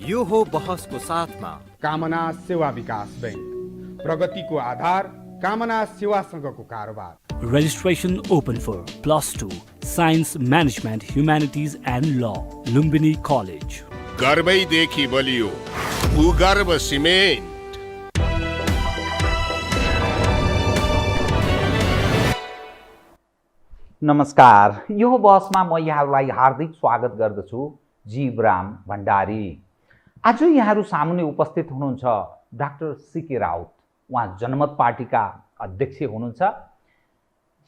यो हो बहसको साथमा कामना सेवा विकास बैंक, प्रगतिको आधार कामना सेवासँगको कारोबार। Registration open for +2 Science Management Humanities and Law, Lumbini College. गर्वैदेखि बलियो भूगर्भ सिमेन्ट। नमस्कार, यो बसमा म यहाँहरूलाई हार्दिक स्वागत गर्दछु। जीवराम भण्डारी। आज यहाँहरू सामुन्ने उपस्थित हुनुहुन्छ डाक्टर सीके राउत। उहाँ जनमत पार्टीका अध्यक्ष हुनुहुन्छ।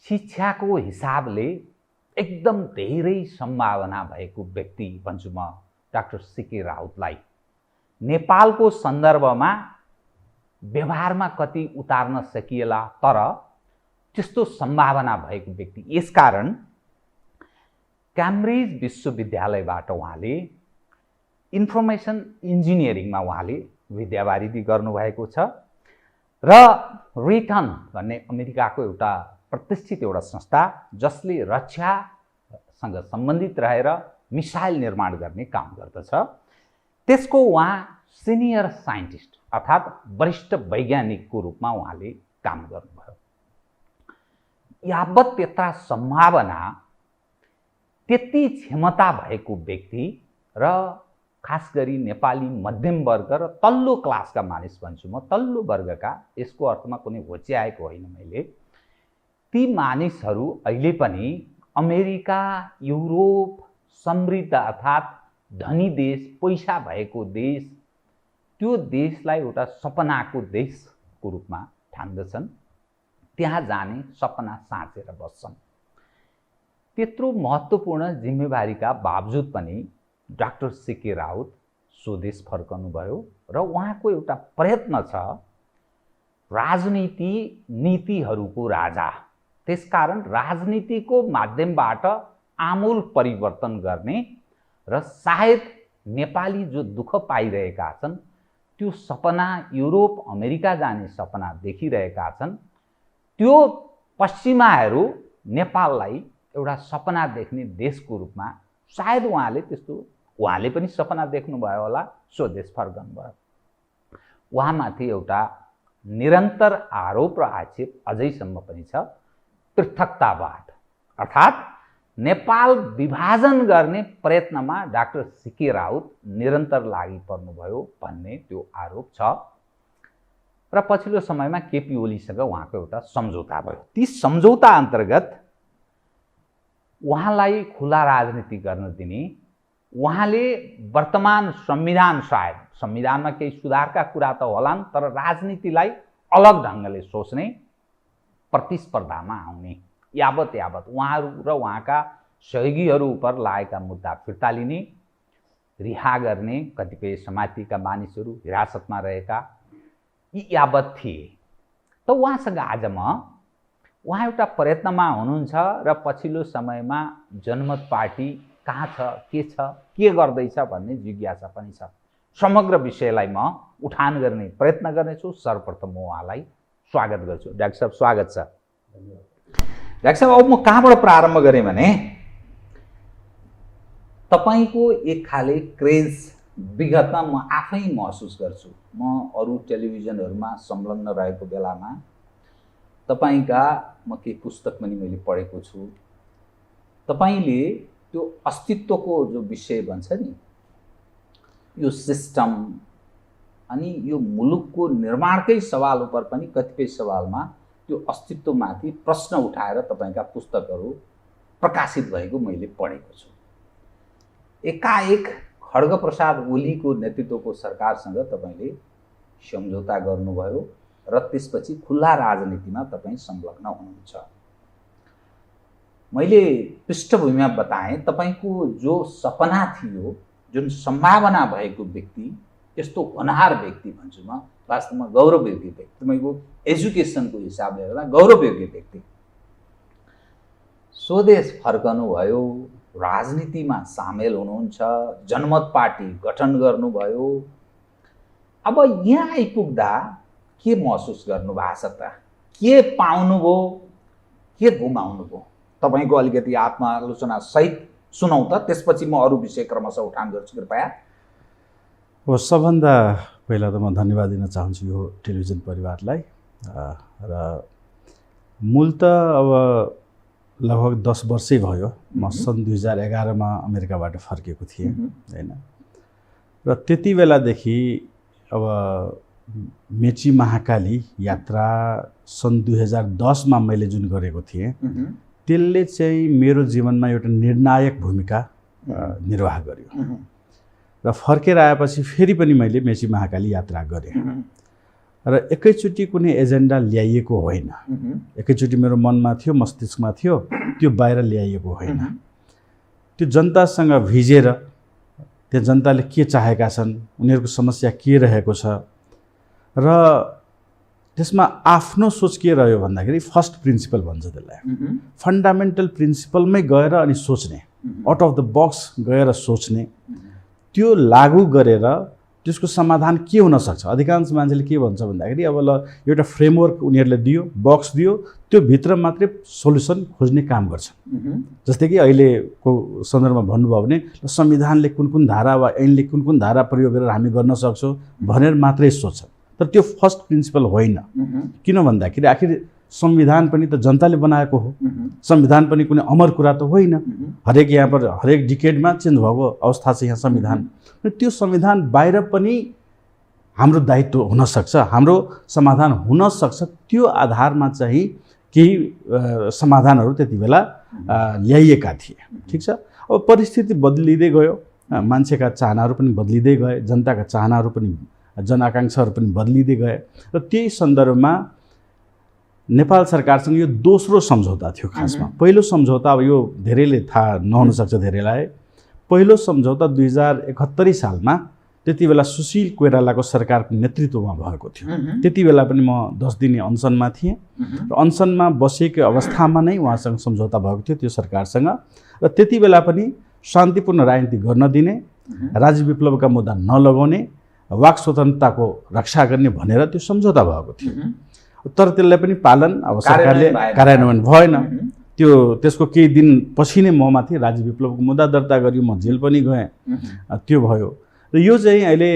शिक्षाको हिसाबले एकदम धेरै सम्भावना भएको व्यक्ति भन्छु म डाक्टर सीके राउतलाई। नेपालको सन्दर्भमा व्यवहारमा कति उतार्न सकिएला, तर त्यस्तो सम्भावना भएको व्यक्ति। यसकारण क्याम्ब्रिज विश्वविद्यालयबाट उहाँले इन्फर्मेसन इन्जिनियरिङमा उहाँले विद्यावारिधि गर्नुभएको छ र रिटन भन्ने अमेरिकाको एउटा प्रतिष्ठित एउटा संस्था जसले रक्षासँग सम्बन्धित रहेर मिसाइल निर्माण गर्ने काम गर्दछ, त्यसको उहाँ सिनियर साइन्टिस्ट अर्थात् वरिष्ठ वैज्ञानिकको रूपमा उहाँले काम गर्नुभयो। यावत त्यत्रा सम्भावना, त्यति क्षमता भएको व्यक्ति र खास गरी नेपाली मध्यम वर्ग र तल्लो क्लासका मानिस भन्छु म, तल्लो वर्गका, यसको अर्थमा कुनै होच्याएको होइन मैले, ती मानिसहरू अहिले पनि अमेरिका, युरोप, समृद्ध अर्थात् धनी देश, पैसा भएको देश, त्यो देशलाई एउटा सपनाको देशको रूपमा ठान्दछन्। त्यहाँ जाने सपना साँचेर बस्छन्। त्यत्रो महत्त्वपूर्ण जिम्मेवारीका बावजुद पनि डाक्टर सीके राउत स्वदेश फर्कनुभयो र उहाँको एउटा प्रयत्न छ, राजनीति नीतिहरूको राजा, त्यसकारण राजनीतिको माध्यमबाट आमूल परिवर्तन गर्ने र सायद नेपाली जो दुःख पाइरहेका छन्, त्यो सपना युरोप अमेरिका जाने सपना देखिरहेका छन्, त्यो पश्चिमाहरू नेपाललाई एउटा सपना देख्ने देशको रूपमा सायद उहाँले पनि सपना देख्नुभयो होला, स्वदेश फर्कनुभयो। उहाँमाथि एउटा निरन्तर आरोप र आक्षेप अझैसम्म पनि छ, पृथकतावाद अर्थात् नेपाल विभाजन गर्ने प्रयत्नमा डाक्टर सीके राउत निरन्तर लागि पर्नुभयो भन्ने त्यो आरोप छ। र पछिल्लो समयमा केपी ओलीसँग उहाँको एउटा सम्झौता भयो। ती सम्झौता अन्तर्गत उहाँलाई खुला राजनीति गर्न दिने, उहाँले वर्तमान संविधान, सायद संविधानमा केही सुधारका कुरा त होलान्, तर राजनीतिलाई अलग ढङ्गले सोच्ने, प्रतिस्पर्धामा आउने, यावत उहाँहरू र उहाँका सहयोगीहरू उप लागेका मुद्दा फिर्ता लिने, रिहा गर्ने, कतिपय समातिका मानिसहरू हिरासतमा रहेका यी यावत थिए। त उहाँसँग आज उहाँ एउटा प्रयत्नमा हुनुहुन्छ र पछिल्लो समयमा जनमत पार्टी कहाँ छ, के गर्दैछ भन्ने जिज्ञासा पनि छ। समग्र विषयलाई म उठान गर्ने प्रयत्न गर्नेछु। सर्वप्रथम म उहाँलाई स्वागत गर्छु। डाक्टर साहब, स्वागत छ। डाक्टर साहब, अब म कहाँबाट प्रारम्भ गरेँ भने तपाईँको एक खाले क्रेज विगतमा म आफै महसुस गर्छु। म अरू टेलिभिजनहरूमा संलग्न रहेको बेलामा तपाईँका म केही पुस्तक पनि मैले पढेको छु। तपाईँले त्यो अस्तित्वको जो विषय भन्छ नि, यो सिस्टम अनि यो मुलुकको निर्माणकै सवाल उप पनि कतिपय सवालमा त्यो अस्तित्वमाथि प्रश्न उठाएर तपाईँका पुस्तकहरू प्रकाशित भएको मैले पढेको छु। एकाएक खड्गप्रसाद ओलीको नेतृत्वको सरकारसँग तपाईँले सम्झौता गर्नुभयो र त्यसपछि खुल्ला राजनीतिमा तपाईँ संलग्न हुनुहुन्छ। मैले पृष्ठभूमिमा बताएँ, तपाईँको जो सपना थियो, जुन सम्भावना भएको व्यक्ति, यस्तो होनहार व्यक्ति भन्छु म, वास्तवमा गौरवयोग्य व्यक्ति, तपाईँको एजुकेसनको हिसाबले हेर्दा गौरवयोग्य व्यक्ति, स्वदेश फर्कनुभयो, राजनीतिमा सामेल हुनुहुन्छ, जनमत पार्टी गठन गर्नुभयो। अब यहाँ आइपुग्दा के महसुस गर्नुभएको छ त? के पाउनुभयो, के गुमाउनुभयो? तपाईँको अलिकति आत्मालोचना सहित सुनौ त, त्यसपछि म अरू विषय क्रमशः उठान गर्छु कृपया। अब सबभन्दा पहिला त म धन्यवाद दिन चाहन्छु यो टेलिभिजन परिवारलाई र मूल त अब लगभग 10 वर्षै भयो। म सन् 2011 मा अमेरिकाबाट फर्केको थिएँ हैन, र त्यति बेलादेखि अब मेची महाकाली यात्रा सन् 2010 मा मैले जुन गरेको थिएँ त्यसले चाहिँ मेरो जीवनमा एउटा निर्णायक भूमिका निर्वाह गर्यो र फर्केर आएपछि फेरि पनि मैले मेची महाकाली यात्रा गरेँ र एकैचोटि कुनै एजेन्डा ल्याइएको होइन। एकैचोटि मेरो मनमा थियो, मस्तिष्कमा थियो, त्यो बाहिर ल्याइएको होइन। त्यो जनतासँग भिजेर त्यो जनताले के चाहेका छन्, उनीहरूको समस्या के रहेको छ र त्यसमा आफ्नो सोच के रह्यो भन्दाखेरि फर्स्ट प्रिन्सिपल भन्छ त्यसलाई, फन्डामेन्टल प्रिन्सिपलमै गएर अनि सोच्ने, आउट अफ द बक्स गएर सोच्ने, त्यो लागू गरेर त्यसको समाधान के हुन सक्छ। अधिकांश मान्छेले के भन्छ भन्दाखेरि अब ल एउटा फ्रेमवर्क उनीहरूले दियो, बक्स दियो, त्यो भित्र मात्रै सोल्युसन खोज्ने काम गर्छन्। जस्तै कि अहिलेको सन्दर्भमा भन्नुभयो भने संविधानले कुन कुन धारा वा ऐनले कुन कुन धारा प्रयोग गरेर हामी गर्न सक्छौँ भनेर मात्रै सोच्छन्, तर त्यो फर्स्ट प्रिन्सिपल होइन। किन भन्दाखेरि आखिर संविधान पनि त जनताले बनाएको हो, संविधान पनि कुनै अमर कुरा त होइन। हरेक यहाँ पर हरेक डिकेडमा चेन्ज भएको अवस्था छ यहाँ संविधान। र त्यो संविधान बाहिर पनि हाम्रो दायित्व हुनसक्छ, हाम्रो समाधान हुनसक्छ। त्यो आधारमा चाहिँ केही समाधानहरू त्यति बेला ल्याइएका थिए। ठिक छ, अब परिस्थिति बदलिँदै गयो, मान्छेका चाहनाहरू पनि बदलिँदै गए, जनताका चाहनाहरू पनि जनआकाङ्क्षाहरू पनि बदलिँदै गए र त्यही सन्दर्भमा नेपाल सरकारसँग यो दोस्रो सम्झौता थियो। खासमा पहिलो सम्झौता अब यो धेरैले थाहा नहुन सक्छ धेरैलाई। पहिलो सम्झौता 2071 सालमा त्यति बेला सुशील कोइरालाको सरकारको नेतृत्वमा भएको थियो। त्यति बेला पनि म 10 दिने अनसनमा थिएँ र अनसनमा बसेको अवस्थामा नै उहाँसँग सम्झौता भएको थियो त्यो सरकारसँग। र त्यति बेला पनि शान्तिपूर्ण राजनीति गर्न दिने, राज्य विप्लवका मुद्दा नलगाउने, वाक स्वतन्त्रताको रक्षा गर्ने भनेर त्यो सम्झौता भएको थियो। तर त्यसलाई पनि पालन अब सरकारले कार्यान्वयन भएन। त्यसको केही दिन पछि नै ममाथि राज्य विप्लवको मुद्दा दर्ता गरियो, म जेल पनि गएँ, त्यो भयो। र यो चाहिँ अहिले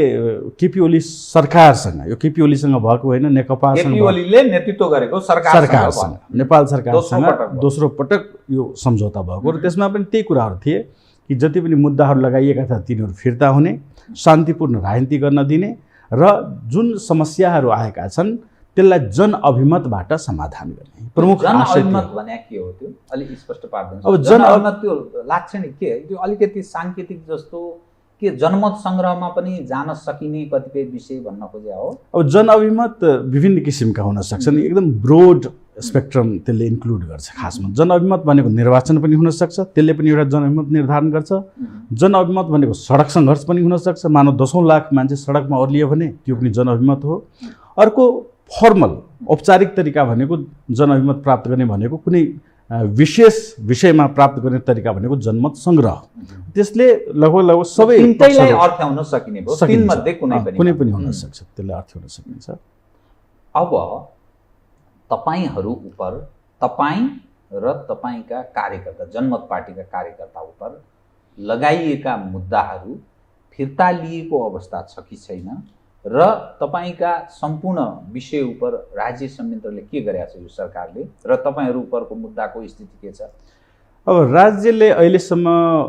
केपी ओली सरकारसँग, यो केपी ओलीसँग भएको होइन, नेकपासँग नेतृत्व गरेको सरकारसँग, नेपाल सरकारसँग दोस्रो पटक यो सम्झौता भएको। र त्यसमा पनि त्यही कुराहरू थिए कि जति पनि मुद्दाहरू लगाइएका थिए तिनीहरू फिर्ता हुने, शान्तिपूर्ण राजनीति गर्न दिने र जुन समस्याहरू आएका छन् त्यसलाई जनअभिमतबाट समाधान गर्ने प्रमुख जनअभिमत भने के हो त्यो अलि स्पष्ट पार्दैन। अब जनअभिमत त्यो लाग्छ नि के त्यो अलिकति सांकेतिक जस्तो के जनमत सङ्ग्रहमा पनि जान सकिने कतिपय विषय भन्न खोजे हो। अब जनअभिमत विभिन्न किसिमका हुन सक्छन्, एकदम ब्रोड स्पेक्ट्रम त्यसले इन्क्लुड गर्छ। खासमा जनअभिमत भनेको निर्वाचन पनि हुनसक्छ, त्यसले पनि एउटा जनअभिमत निर्धारण गर्छ। जनअभिमत भनेको सडक सङ्घर्ष पनि हुनसक्छ, मानव 10औं लाख मान्छे सडकमा ओर्लियो भने त्यो पनि जनअभिमत हो। अर्को फर्मल औपचारिक तरिका भनेको जनअभिमत प्राप्त गर्ने भनेको कुनै विशेष विषयमा प्राप्त गर्ने तरिका भनेको जनमत सङ्ग्रह। त्यसले लगभग सबै तीनटैलाई अर्थ्याउन सकिने भयो, तीनमध्ये कुनै पनि हुन सक्छ, त्यसले अर्थ्याउन सकिन्छ। अब तपाईहरू उप तपाईँ र तपाईँका कार्यकर्ता जनमत पार्टीका कार्यकर्ता उप लगाइएका मुद्दाहरू फिर्ता लिएको अवस्था छ कि छैन र तपाईँका सम्पूर्ण विषय उप राज्य संयन्त्रले के गरेको छ यो सरकारले र तपाईँहरू उपरको मुद्दाको स्थिति के छ? अब राज्यले अहिलेसम्म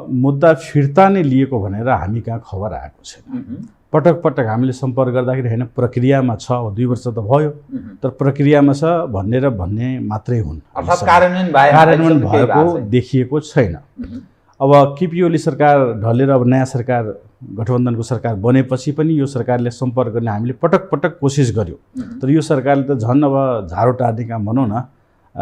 मुद्दा फिर्ता नै लिएको भनेर हामी कहाँ खबर आएको छैन। पटक पटक हामीले सम्पर्क गर्दाखेरि होइन प्रक्रियामा छ, 2 वर्ष त भयो, तर प्रक्रियामा छ भन्ने मात्रै हुन्, कार्यान्वयन भएको देखिएको छैन। अब केपी ओली सरकार ढलेर अब नयाँ सरकार गठबन्धनको सरकार बनेपछि पनि यो सरकारले सम्पर्क गर्ने हामीले पटक पटक कोसिस गर्यो, तर यो सरकारले त झन् अब झारो टार्ने काम भनौँ न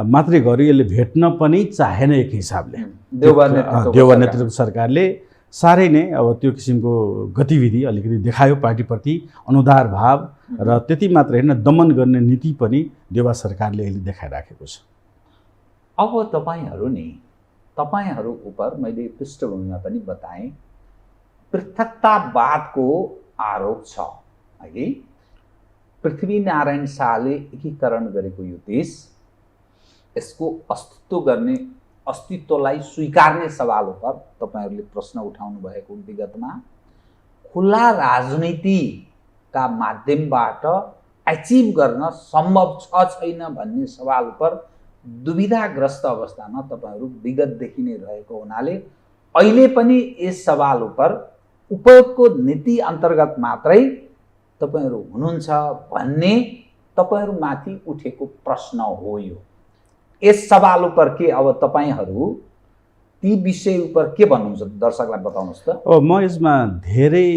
मात्रै गर्यो, यसले भेट्न पनि चाहेन। एक हिसाबले देउबा नेतृत्वको सरकारले साह्रै नै अब त्यो किसिमको गतिविधि अलिकति देखायो, पार्टीप्रति अनुदार भाव र त्यति मात्र होइन दमन गर्ने नीति पनि देउबा सरकारले अहिले देखाइराखेको छ। अब तपाईहरू उप मैले पृष्ठभूमिमा पनि बताएँ पृथकतावादको आरोप छ। अहिले पृथ्वीनारायण शाहले एकीकरण गरेको यो देश, यसको अस्तित्वलाई स्वीकार्ने सवाल उप तपाईहरूले प्रश्न उठाउनु भएको विगतमा खुला राजनीतिका माध्यमबाट एचिभ गर्न सम्भव छ छैन भन्ने सवाल उपर दुविधाग्रस्त अवस्थामा तपाईहरू विगतदेखि नै रहेको हुनाले अहिले पनि यस सवाल उपर उपयोगको नीति अन्तर्गत मात्रै तपाईहरू हुनुहुन्छ भन्ने तपाईहरूमाथि उठेको प्रश्न हो। यो यस सवाल उपर के अब तपाईहरू ती विषय उपर के भन्नुहुन्छ दर्शकलाई बताउनुहोस् त। म यसमा धेरै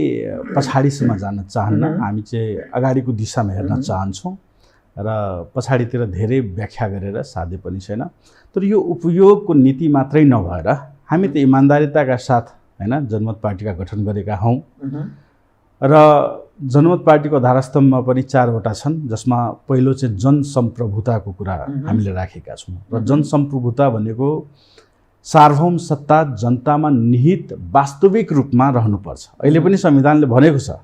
पछाडिसम्म जान चाहन्न, हामी चाहिँ अगाडिको दिशामा हेर्न चाहन्छौँ र पछाडितिर धेरै व्याख्या गरेर साध्य पनि छैन। तर यो उपयोगको नीति मात्रै नभएर हामी त इमान्दारिताका साथ हैन जनमत पार्टीका गठन गरेका हौँ र जनमत पार्टीको धारास्तम्भमा पनि 4वटा छन्, जसमा पहिलो चाहिँ जनसम्प्रभुताको कुरा हामीले राखेका छौँ र जनसम्प्रभुता भनेको सार्वभौम सत्ता जनतामा निहित वास्तविक रूपमा रहनुपर्छ। अहिले पनि संविधानले भनेको छ,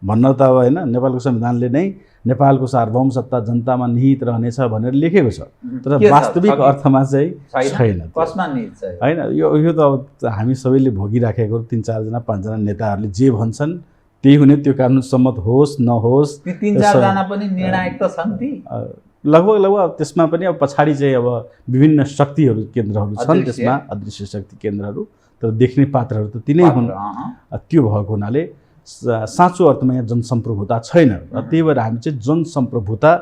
भन्न त अब होइन, नेपालको संविधानले नै नेपालको सार्वभौम सत्ता जनतामा निहित रहनेछ भनेर लेखेको छ, तर वास्तविक अर्थमा चाहिँ छैन होइन। यो त अब हामी सबैले भोगिराखेको 3-4 जना 5 जना नेताहरूले जे भन्छन् त्यही हुने, त्यो कानुन सम्मत होस् नहोस्, 3-4 जना पनि निर्णायक त छन् ती लगभग त्यसमा पनि अब पछाडि चाहिँ अब विभिन्न शक्तिहरू केन्द्रहरू छन्, त्यसमा अदृश्य शक्ति केन्द्रहरू, तर देख्ने पात्रहरू त तिनै हुन्। त्यो भएको हुनाले साँचो अर्थमा यहाँ जनसम्प्रभुता छैन र त्यही भएर हामी चाहिँ जनसम्प्रभुता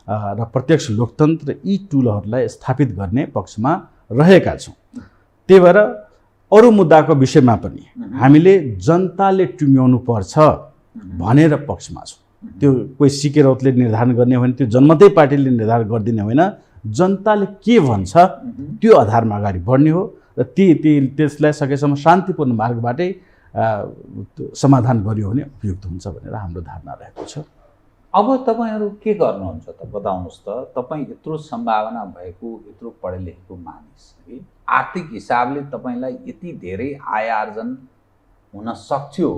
र प्रत्यक्ष लोकतन्त्र यी टुलहरूलाई स्थापित गर्ने पक्षमा रहेका छौँ। त्यही भएर अरू मुद्दाको विषयमा पनि हामीले जनताले टुङ्ग्याउनु पर्छ भनेर पक्षमा छौँ। त्यो कोही सिकेरौतले निर्धारण गर्ने होइन, त्यो जनमतै पार्टीले निर्धारण गरिदिने होइन, जनताले के भन्छ त्यो आधारमा अगाडि बढ्ने हो र त्यसलाई सकेसम्म शान्तिपूर्ण मार्गबाटै समाधान गरियो भने उपयुक्त हुन्छ भनेर हाम्रो धारणा रहेको छ। अब तपाईहरू के गर्नुहुन्छ त बताउनुहोस् त। तपाईँ यत्रो सम्भावना भएको, यत्रो पढे लेखेको मानिस, आर्थिक हिसाबले तपाईलाई यति धेरै आय आर्जन हुन सक्थ्यो,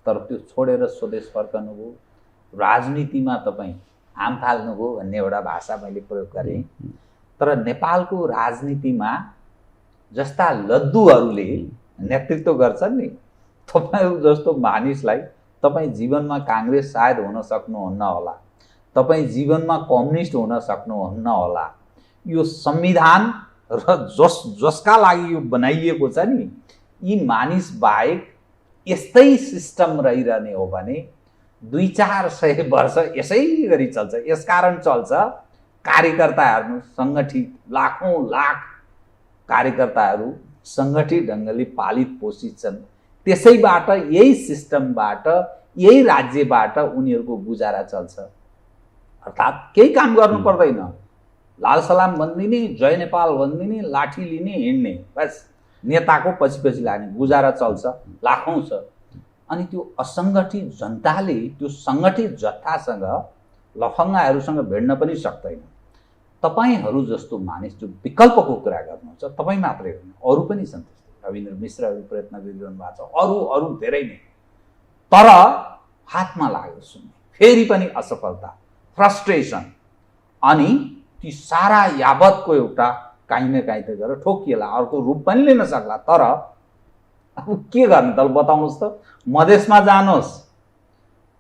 तर त्यो छोडेर स्वदेश फर्कनुभयो, राजनीतिमा तपाईँ हाम फाल्नुभयो भन्ने एउटा भाषा मैले प्रयोग गरेँ। तर नेपालको राजनीतिमा जस्ता लद्दुहरूले नेतृत्व गर्छन् नि, तपाईहरू जस्तो मानिसलाई तपाईँ जीवनमा काङ्ग्रेस सायद हुन सक्नुहुन्न होला, तपाईँ जीवनमा कम्युनिस्ट हुन सक्नुहुन्न होला। यो संविधान र जसका लागि यो बनाइएको छ नि, यी मानिस बाहेक यस्तै सिस्टम रहिरहने हो भने 200-400 वर्ष यसै गरी चल्छ। यसकारण चल्छ, कार्यकर्ता हेर्नु सङ्गठित, लाखौँ लाख कार्यकर्ताहरू सङ्गठित ढङ्गले पालित पोषित छन्। त्यसैबाट, यही सिस्टमबाट, यही राज्यबाट उनीहरूको गुजारा चल्छ। अर्थात् केही काम गर्नु पर्दैन, लाल सलाम भनिदिने, जय नेपाल भनिदिने, लाठी लिने, हिँड्ने, बस नेताको पछि पछि लाग्ने, गुजारा चल्छ, लाखौँ छ। अनि त्यो असङ्गठित जनताले त्यो सङ्गठित जत्थासँग, लफङ्गाहरूसँग भेट्न पनि सक्दैन। तपाईहरू जस्तो मानिस जो विकल्पको कुरा गर्नुहुन्छ, तपाईँ मात्रै होइन, अरू पनि छन्। रविन्द्र मिश्रहरू प्रयत्न गरिरहनु भएको छ, अरू धेरै नै, तर हातमा लाग्यो सुन्ने, फेरि पनि असफलता, फ्रस्ट्रेसन, अनि ती सारा यावतको एउटा काहीँ न काहीँ त गरेर ठोकिएला, अर्को रूप पनि लिन सक्ला। तर अब के गर्ने त बताउनुहोस् त। मधेसमा जानुहोस्,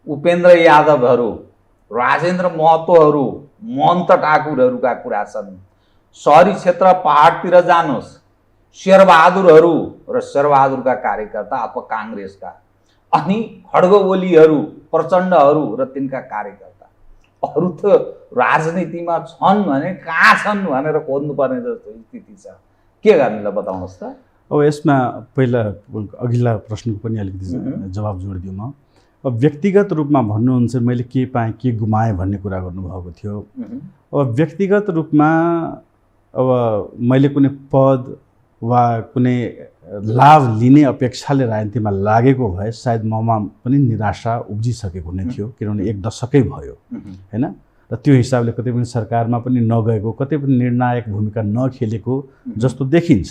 उपेन्द्र यादवहरू, राजेन्द्र महतोहरू, महन्त ठाकुरहरूका कुरा छन्। सहरी क्षेत्र पहाडतिर जानुहोस्, शेरबहादुरहरू र शेरबहादुरका कार्यकर्ता अथवा काङ्ग्रेसका, अनि खड्ग ओलीहरू, प्रचण्डहरू र तिनका कार्यकर्ता। अरू त राजनीतिमा छन् भने कहाँ छन् भनेर खोज्नुपर्ने जस्तो स्थिति छ। के गर्ने ल बताउनुहोस् त। अब यसमा पहिला अघिल्ला प्रश्नको पनि अलिकति जवाब जोडिदिउँ म। अब व्यक्तिगत रूपमा भन्नुहुन्छ मैले के पाएँ के गुमाएँ भन्ने कुरा गर्नुभएको थियो। अब व्यक्तिगत रूपमा अब मैले कुनै पद वा कुनै लाभ लिने अपेक्षाले राजनीतिमा लागेको भए सायद ममा पनि निराशा उब्जिसकेको हुने थियो, किनभने 1 दशकै भयो हैन। र त्यो हिसाबले कतै पनि सरकारमा पनि नगएको, कतै पनि निर्णायक भूमिका नखेलेको जस्तो देखिन्छ,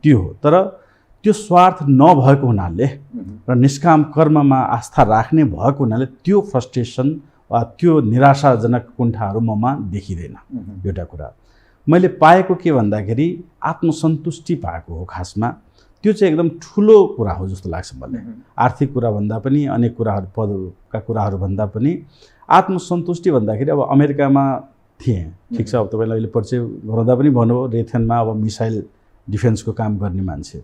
त्यो हो। तर त्यो स्वार्थ नभएको हुनाले र निष्काम कर्ममा आस्था राख्ने भएको हुनाले त्यो फ्रस्ट्रेसन वा त्यो निराशाजनक कुण्ठाहरू ममा देखिँदैन। एउटा कुरा मैले पाएको के भन्दाखेरि आत्मसन्तुष्टि पाएको हो। खासमा त्यो चाहिँ एकदम ठुलो कुरा हो जस्तो लाग्छ मलाई। आर्थिक कुरा भन्दा पनि अनेक कुराहरू पदका कुराहरू भन्दा पनि आत्मसन्तुष्टि भन्दाखेरि अब अमेरिकामा थिएँ, ठिक छ, अब तपाईँलाई अहिले परिचय गराउँदा पनि भन्नुभयो रेथेनमा अब मिसाइल डिफेन्सको काम गर्ने मान्छे।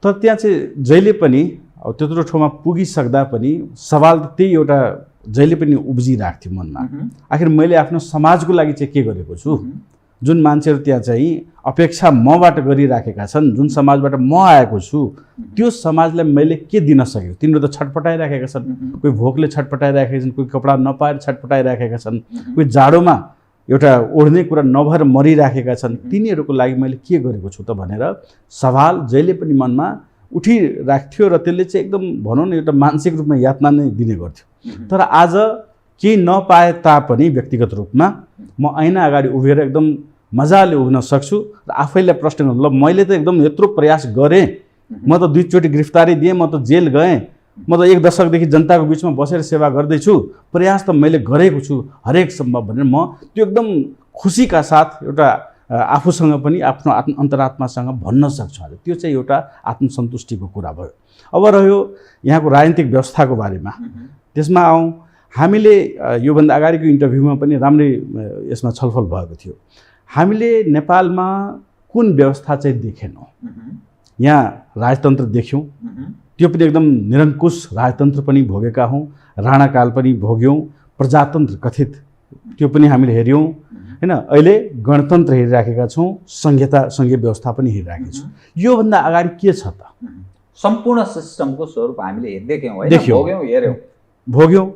तर त्यहाँ चाहिँ जहिले पनि अब त्यत्रो ठाउँमा पुगिसक्दा पनि सवाल त त्यही एउटा जहिले पनि उब्जिरहेको थियो मनमा, आखिर मैले आफ्नो समाजको लागि चाहिँ के गरेको छु? जुन मान्छेहरू त्यहाँ चाहिँ अपेक्षा मबाट गरिराखेका छन्, जुन समाजबाट म आएको छु, त्यो समाजलाई मैले के दिन सकेको? तिनीहरू त छटपटाइराखेका छन्, कोही भोकले छटपटाइराखेका छन्, कोही कपडा नपाएर छटपटाइराखेका छन्, कोही जाडोमा एउटा ओढ्ने कुरा नभएर मरिराखेका छन्। तिनीहरूको लागि मैले के गरेको छु त भनेर सवाल जहिले पनि मनमा उठिराख्थ्यो र त्यसले चाहिँ एकदम भनौँ न एउटा मानसिक रूपमा यातना नै दिने गर्थ्यो। तर आज केही नपाए तापनि व्यक्तिगत रूपमा म ऐना अगाडि उभिएर एकदम मजाले उभिन सक्छु र आफैलाई प्रश्न गर्नु, ल मैले त एकदम यत्रो प्रयास गरेँ, म त 2 चोटि गिरफ्तारी दिएँ, म त जेल गएँ, म त 1 दशकदेखि जनताको बिचमा बसेर सेवा गर्दैछु, प्रयास त मैले गरेको छु हरेक सम्भव भनेर म त्यो एकदम खुसीका साथ एउटा आफूसँग पनि आफ्नो अन्तरात्मासँग भन्न सक्छु। त्यो चाहिँ एउटा आत्मसन्तुष्टिको कुरा भयो। अब रह्यो यहाँको राजनीतिक व्यवस्थाको बारेमा, त्यसमा आउँ। हामीले योभन्दा अगाडिको इन्टरभ्यूमा पनि राम्रै यसमा छलफल भएको थियो। हामीले नेपालमा कुन व्यवस्था चाहिँ देखेनौँ? यहाँ राजतन्त्र देख्यौँ, त्यो पनि एकदम निरङ्कुश राजतन्त्र पनि भोगेका हौँ, राणाकाल पनि भोग्यौँ, प्रजातन्त्र कथित त्यो पनि हामीले हेऱ्यौँ हैन। अहिले गणतन्त्र हेरिराखेका छौँ, संघीय व्यवस्था पनि हेरिराखेका छौँ। योभन्दा अगाडि के छ त? सम्पूर्ण सिस्टमको स्वरूप हामीले देख्यौँ, भोग्यौँ।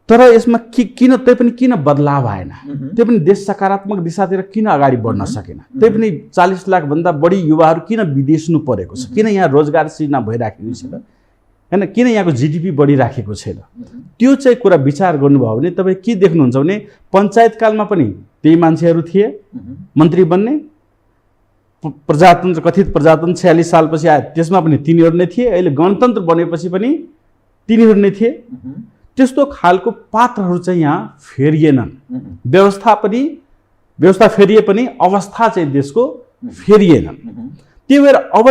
तर यसमा किन त्यही पनि किन बदलाव आएन? त्यही पनि देश सकारात्मक दिशातिर किन अगाडि बढ्न सकेन? त्यही पनि 40 लाखभन्दा बढी युवाहरू किन विदेश्नु परेको छ? किन यहाँ रोजगार सृजना भइराखेको छैन हैन? किन यहाँको जिडिपी बढिराखेको छैन? त्यो चाहिँ कुरा विचार गर्नुभयो भने तपाईँ के देख्नुहुन्छ भने पञ्चायतकालमा पनि त्यही मान्छेहरू थिए मन्त्री बन्ने, प्रजातन्त्र कथित प्रजातन्त्र 46 सालपछि आयो त्यसमा पनि तिनीहरू नै थिए, अहिले गणतन्त्र बनेपछि पनि तिनीहरू नै थिए। त्यस्तो खालको पात्रहरू चाहिँ यहाँ फेरिएनन्। व्यवस्था फेरिए पनि अवस्था चाहिँ देशको फेरिएनन्। त्यही भएर अब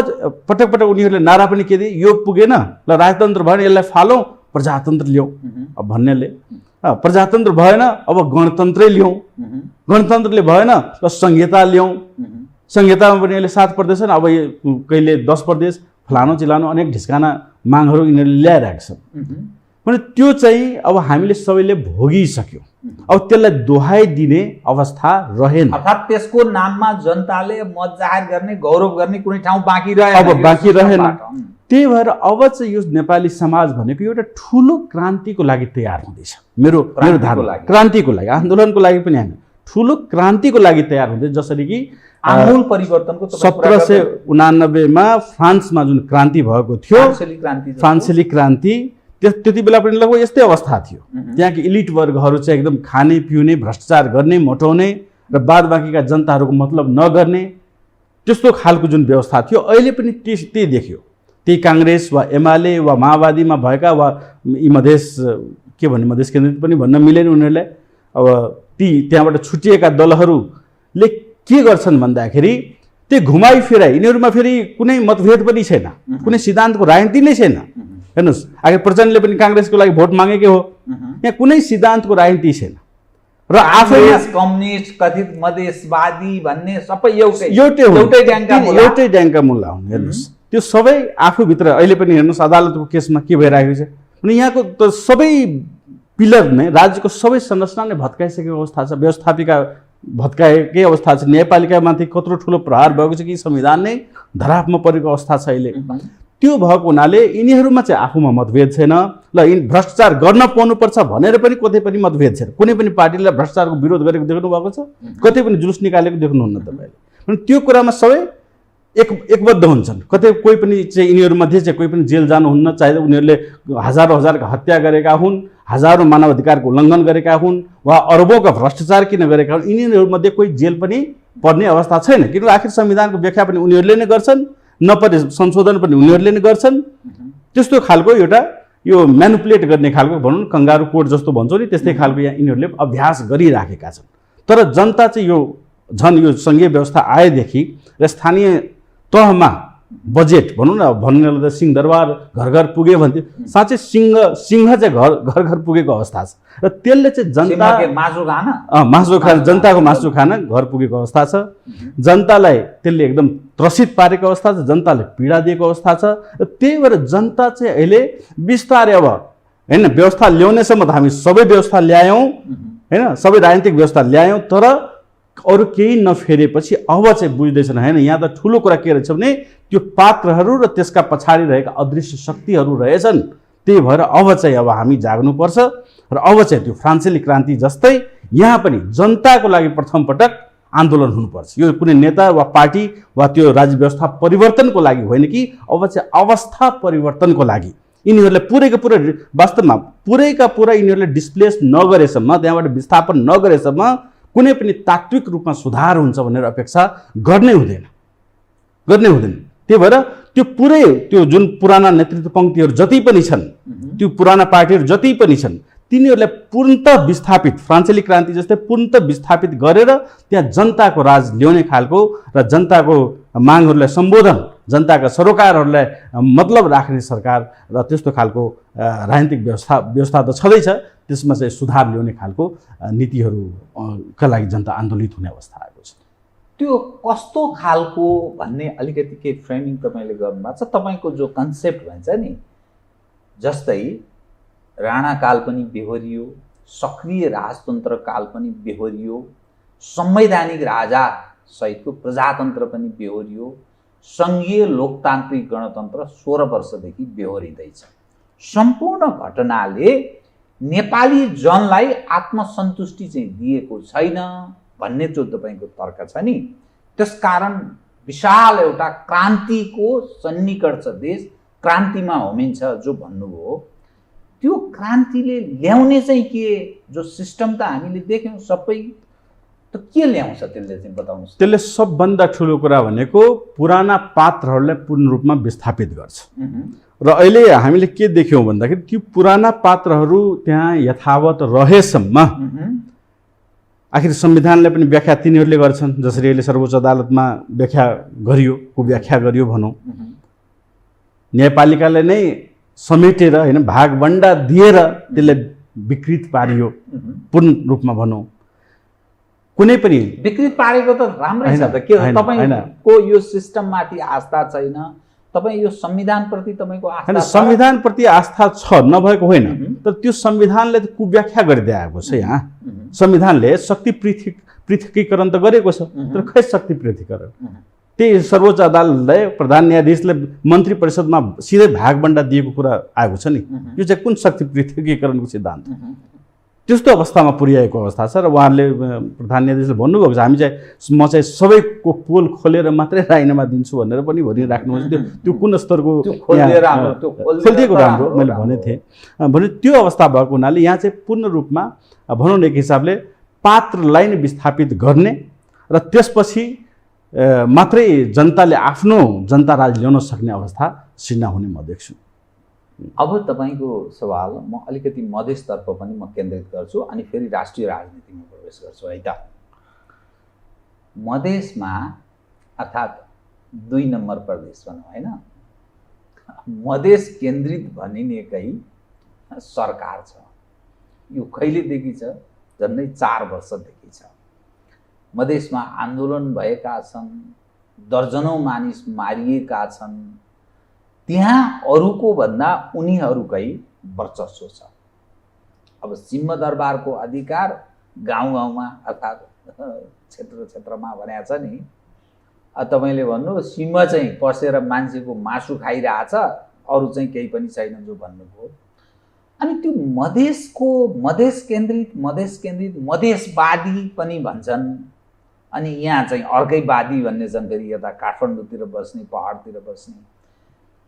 पटक पटक उनीहरूले नारा पनि के दिए, यो पुगेन ल राजतन्त्र भएन यसलाई फालौँ प्रजातन्त्र ल्याउँ अब भन्नेले, प्रजातन्त्र भएन अब गणतन्त्रै ल्याउँ, गणतन्त्रले भएन ल संहिता ल्याउँ, संहितामा पनि अहिले 7 प्रदेश छन्, अब कहिले 10 प्रदेश फलानो चिलानो अनेक ढिस्काना मागहरू यिनीहरूले ल्याइरहेका छन् भने त्यो चाहिँ अब हामीले सबैले भोगिसक्यौँ। अब त्यसलाई दोहाइ दिने अवस्था रहेन। अर्थात् त्यसको नाममा जनताले मत जाहेर गर्ने, गौरव गर्ने कुनै ठाउँ बाँकी रहेन, अब बाँकी रहेन। त्यही भएर अब चाहिँ यो नेपाली समाज भनेको एउटा ठुलो क्रान्तिको लागि तयार हुँदैछ। मेरो धारणा क्रान्तिको लागि, आन्दोलनको लागि पनि होइन, ठुलो क्रान्तिको लागि तयार हुँदैछ। जसरी कि आमूल परिवर्तनको 1789 मा फ्रान्समा जुन क्रान्ति भएको थियो, फ्रान्सेली क्रान्ति, त्यति बेला पनि लगभग यस्तै अवस्था थियो। त्यहाँको इलिट वर्गहरू चाहिँ एकदम खाने पिउने, भ्रष्टाचार गर्ने, मोटाउने र बाद बाँकीका जनताहरूको मतलब नगर्ने, त्यस्तो खालको जुन व्यवस्था थियो अहिले पनि त्यही देखियो। त्यही काङ्ग्रेस वा एमाले वा माओवादीमा भएका वा यी मधेस के भन्ने मधेस केन्द्रित पनि भन्न मिलेन उनीहरूलाई। अब त्यहाँबाट छुटिएका दलहरूले के गर्छन् भन्दाखेरि त्यो घुमाइ फिराइ, यिनीहरूमा फेरि कुनै मतभेद पनि छैन, कुनै सिद्धान्तको राजनीति नै छैन। हेर्नुहोस्, आखिर प्रचण्डले पनि काङ्ग्रेसको लागि भोट मागेकै हो, यहाँ कुनै सिद्धान्तको राजनीति छैन र आफै कम्युनिस्ट कथित मधेसवादी भन्ने सबै एउटै ड्याङका मुल्ला हुन्। हेर्नुहोस्, त्यो सबै आफूभित्र अहिले पनि हेर्नुहोस् अदालतको केसमा के भइरहेको छ भने यहाँको त सबै पिलर नै, राज्यको सबै संरचना नै भत्काइसकेको अवस्था छ, व्यवस्थापिका भत्काएकै अवस्था छ, न्यायपालिकामाथि कत्रो ठुलो प्रहार भएको छ कि संविधान नै धरापमा परेको अवस्था छ अहिले। त्यो भएको हुनाले यिनीहरूमा चाहिँ आफूमा मतभेद छैन। ल भ्रष्टाचार गर्न पाउनुपर्छ भनेर पनि कतै पनि मतभेद छैन। कुनै पनि पार्टीले भ्रष्टाचारको विरोध गरेको देख्नु भएको छ? कतै पनि जुलुस निकालेको देख्नुहुन्न तपाईँले। त्यो कुरामा सबै एकबद्ध हुन्छन्। कतै कोही पनि चाहिँ यिनीहरूमध्ये चाहिँ कोही पनि जेल जानुहुन्न, चाहे उनीहरूले हजारौँ हत्या गरेका हुन्, हजारौँ मानवाधिकारको उल्लङ्घन गरेका हुन् वा अरबौँका भ्रष्टाचार किन गरेका हुन्, यिनीहरूमध्ये कोही जेल पनि पर्ने अवस्था छैन। किनभने आखिर संविधानको व्याख्या पनि उनीहरूले नै गर्छन्, नपरे संशोधन पनि उनीहरूले नै गर्छन्। त्यस्तो खालको एउटा यो म्यानुपुलेट गर्ने खालको भनौँ न कंगारू कोड जस्तो भन्छौँ नि, त्यस्तै खालको यहाँ यिनीहरूले अभ्यास गरिराखेका छन्। तर जनता चाहिँ यो झन् यो सङ्घीय व्यवस्था आएदेखि र स्थानीय तहमा बजेट भनौँ न, भन्नेले त सिंहदरबार घर घर पुग्यो भन्थ्यो, साँच्चै सिंह चाहिँ घर घर पुगेको अवस्था छ र त्यसले चाहिँ जनता मासु खान जनताको मासु खान घर पुगेको अवस्था छ। जनतालाई त्यसले एकदम त्रसित पारेको अवस्था छ, जनताले पीडा दिएको अवस्था छ र त्यही भएर जनता चाहिँ अहिले बिस्तारै अब होइन व्यवस्था ल्याउनेसम्म त हामी सबै व्यवस्था ल्यायौँ होइन, सबै राजनीतिक व्यवस्था ल्यायौँ, तर अरू केही नफेरेपछि अब चाहिँ बुझ्दैछन् होइन यहाँ त ठुलो कुरा के रहेछ भने त्यो पात्रहरू र त्यसका पछाडि रहेका अदृश्य शक्तिहरू रहेछन्। त्यही भएर अब चाहिँ अब हामी जाग्नुपर्छ र अब चाहिँ त्यो फ्रान्सेली क्रान्ति जस्तै यहाँ पनि जनताको लागि प्रथम पटक आन्दोलन हुनुपर्छ। यो कुनै नेता वा पार्टी वा त्यो राज्य व्यवस्था परिवर्तनको लागि होइन कि अब चाहिँ अवस्था परिवर्तनको लागि यिनीहरूले पुरैका पुरै वास्तवमा पुरैका पुरा यिनीहरूले डिस्प्लेस नगरेसम्म, त्यहाँबाट विस्थापन नगरेसम्म कुनै पनि तात्विक रूपमा सुधार हुन्छ भनेर अपेक्षा गर्नै हुँदैन। त्यही भएर त्यो पुरै त्यो जुन पुराना नेतृत्व पङ्क्तिहरू जति पनि छन्, त्यो पुराना पार्टीहरू जति पनि छन्, तिनीहरूलाई पूर्णतः विस्थापित फ्रान्सेली क्रान्ति जस्तै पूर्णतः विस्थापित गरेर त्यहाँ जनताको राज ल्याउने खालको र जनताको मागहरूलाई सम्बोधन, जनताका सरोकारहरूलाई मतलब राख्ने सरकार र त्यस्तो खालको राजनीतिक व्यवस्था त छँदैछ, त्यसमा चाहिँ सुधार ल्याउने खालको नीतिहरूका लागि जनता आन्दोलित हुने अवस्था आएको छ। त्यो कस्तो खालको भन्ने अलिकति केही फ्रेमिङ तपाईँले गर्नुभएको छ। तपाईँको जो कन्सेप्ट भन्छ नि, जस्तै राणाकाल पनि बेहोरियो, सक्रिय राजतन्त्र काल पनि बेहोरियो, संवैधानिक राजा सहितको प्रजातन्त्र पनि बेहोरियो, सङ्घीय लोकतान्त्रिक गणतन्त्र 16 वर्षदेखि बेहोरिँदैछ। सम्पूर्ण घटनाले नेपाली जनलाई आत्मसन्तुष्टि चाहिँ दिएको छैन भन्ने जो तपाईँको तर्क छ नि, त्यसकारण विशाल एउटा क्रान्तिको सन्निकट छ देश, क्रान्तिमा होमिन्छ जो भन्नुभयो, त्यो क्रान्तिले ल्याउने चाहिँ के, जो सिस्टम त हामीले देख्यौँ सबै, त के ल्याउँछ त्यसले चाहिँ बताउनुहोस्। त्यसले सबभन्दा ठुलो कुरा भनेको पुराना पात्रहरूलाई पूर्ण रूपमा विस्थापित गर्छ। र अहिले हामीले के देख्यौँ भन्दाखेरि त्यो पुराना पात्रहरू त्यहाँ यथावत रहेसम्म आखिर संविधानले पनि व्याख्या तिनीहरूले गर्छन्, जसरी अहिले सर्वोच्च अदालतमा व्याख्या गरियो भनौँ, न्यायपालिकाले नै समेटेर होइन भागभण्डा दिएर त्यसले विकृत पारियो पूर्ण रूपमा भनौँ। कुनै पनि विकृत पारेको त राम्रै छ त, के तपाईँको यो सिस्टममाथि आस्था छैन, तपाईँ यो संविधानप्रति तपाईँको आस्था, संविधानप्रति आस्था छ नभएको होइन, तर त्यो संविधानले त कुव्याख्या गरिदिएको छ। यहाँ संविधानले शक्ति पृथकीकरण त गरेको छ, तर खै शक्ति पृथकीकरण त्यही सर्वोच्च अदालतलाई प्रधान न्यायाधीशले मन्त्री परिषदमा सिधै भागभण्डा दिएको कुरा आएको छ नि, यो चाहिँ कुन शक्ति पृथकीकरणको सिद्धान्त? त्यस्तो अवस्थामा पुर्याएको अवस्था छ। र उहाँहरूले प्रधान न्यायाधीशले भन्नुभएको छ हामी चाहिँ म चाहिँ सबैको पोल खोलेर मात्रै राजीनामा दिन्छु भनेर पनि भनिराख्नुहुन्छ। त्यो कुन स्तरको खोलिदिएको राम्रो मैले भनेको थिएँ भने त्यो अवस्था भएको हुनाले यहाँ चाहिँ पूर्ण रूपमा भनौँ न एक हिसाबले पात्रलाई नै विस्थापित गर्ने र त्यसपछि मात्रै जनताले आफ्नो जनता राज ल्याउन सक्ने अवस्था सिर्जना हुने म देख्छु। अब तपाईँको सवाल म अलिकति मधेसतर्फ पनि म केन्द्रित गर्छु अनि फेरि राष्ट्रिय राजनीतिमा प्रवेश गर्छु है त। मधेसमा अर्थात् 2 नम्बर प्रदेश भनौँ होइन, मधेस केन्द्रित भनिनेकै सरकार छ। यो कहिलेदेखि छ? झन्डै 4 वर्षदेखि छ। मधेसमा आन्दोलन भएका छन्, दर्जनौं मानिस मारिएका छन्, त्यहाँ अरूको भन्दा उनीहरूकै वर्चस्व छ। अब सिंहदरबारको अधिकार गाउँ गाउँमा अर्थात् क्षेत्र क्षेत्रमा भनेको छ नि, तपाईँले भन्नु सिंह चाहिँ पसेर मान्छेको मासु खाइरहेछ, अरू चाहिँ केही पनि छैन जो भन्नुभयो। अनि त्यो मधेस केन्द्रित मधेसवादी पनि भन्छन्, अनि यहाँ चाहिँ अर्कै वादी भन्ने छन्, फेरि यता काठमाडौँतिर बस्ने पहाडतिर बस्ने।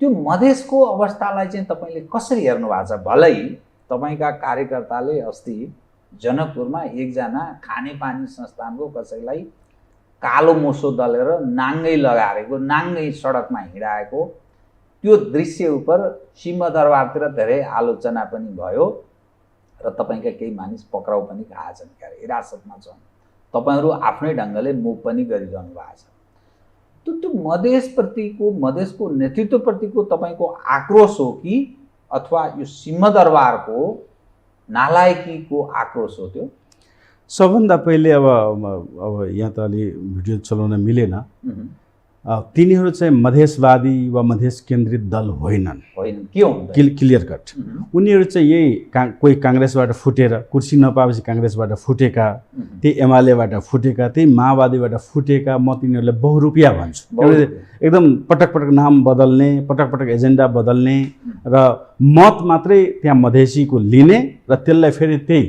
त्यो मधेसको अवस्थालाई चाहिँ तपाईँले कसरी हेर्नु भएको छ? भलै तपाईँका कार्यकर्ताले अस्ति जनकपुरमा एकजना खानेपानी संस्थानको कसैलाई कालो मोसो दलेर नाङ्गै लगाएको, नाङ्गै सडकमा हिँडाएको त्यो दृश्य उप सिंहदरबारतिर धेरै आलोचना पनि भयो र तपाईँका केही मानिस पक्राउ पनि खाएका छन्, हिरासतमा छन्। तपाईँहरू आफ्नै ढङ्गले मुभ पनि गरिरहनु भएको छ। त्यो मधेसप्रतिको मधेसको नेतृत्वप्रतिको तपाईँको आक्रोश हो कि अथवा यो सिंहदरबारको नालायकीको आक्रोश हो त्यो? सबभन्दा पहिले अब यहाँ त अलि भिडियो चलाउन मिलेन। तिनीहरू चाहिँ मधेसवादी वा मधेस केन्द्रित दल होइनन्। के हो क्लियर कट। उनीहरू चाहिँ यही कोही काङ्ग्रेसबाट फुटेर कुर्सी नपाएपछि काङ्ग्रेसबाट फुटेका, त्यही एमालेबाट फुटेका, त्यही माओवादीबाट फुटेका, म तिनीहरूलाई बहुरूपिया भन्छु। एकदम पटक पटक नाम बदल्ने, पटक पटक एजेन्डा बदल्ने र मत मात्रै त्यहाँ मधेसीको लिने र त्यसलाई फेरि त्यही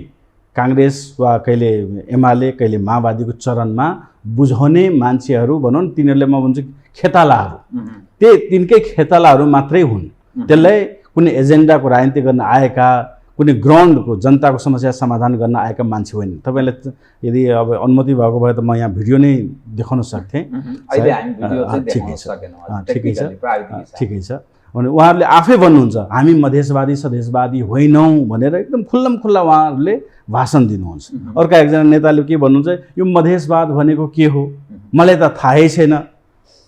काङ्ग्रेस वा कहिले एमाले कहिले माओवादीको चरणमा बुझाउने मान्छेहरू भनौँ न, तिनीहरूले म भन्छु खेतालाहरू, त्यही तिनकै खेतालाहरू मात्रै हुन्। त्यसलाई कुनै एजेन्डाको राजनीति गर्न आएका, कुनै ग्राउन्डको जनताको समस्या समाधान गर्न आएका मान्छे होइन। तपाईँलाई यदि अब अनुमति भएको भए त म यहाँ भिडियो नै देखाउन सक्थेँ। ठिकै छ भने उहाँहरूले आफै भन्नुहुन्छ हामी मधेसवादी सदेशवादी होइनौँ भनेर एकदम खुल्लम खुल्ला उहाँहरूले भाषण दिनुहुन्छ। अर्का एकजना नेताले के भन्नुहुन्छ, यो मधेसवाद भनेको के हो मलाई त थाहै छैन।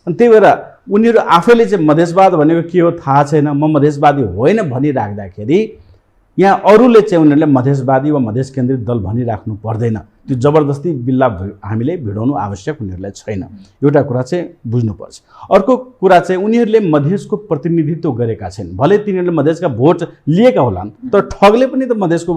अनि त्यही भएर उनीहरू आफैले चाहिँ मधेसवाद भनेको के हो थाहा छैन, म मधेसवादी होइन भनिराख्दाखेरि यहाँ अरूले चाहिँ उनीहरूले मधेसवादी वा मधेस केन्द्रित दल भनिराख्नु पर्दैन। त्यो जबरजस्ती बिल्ला हामीले भिडाउनु आवश्यक उनीहरूलाई छैन। एउटा कुरा चाहिँ बुझ्नुपर्छ। अर्को कुरा चाहिँ उनीहरूले मधेसको प्रतिनिधित्व गरेका छैनन्। भले तिनीहरूले मधेसका भोट लिएका होलान्, तर ठगले पनि त मधेसको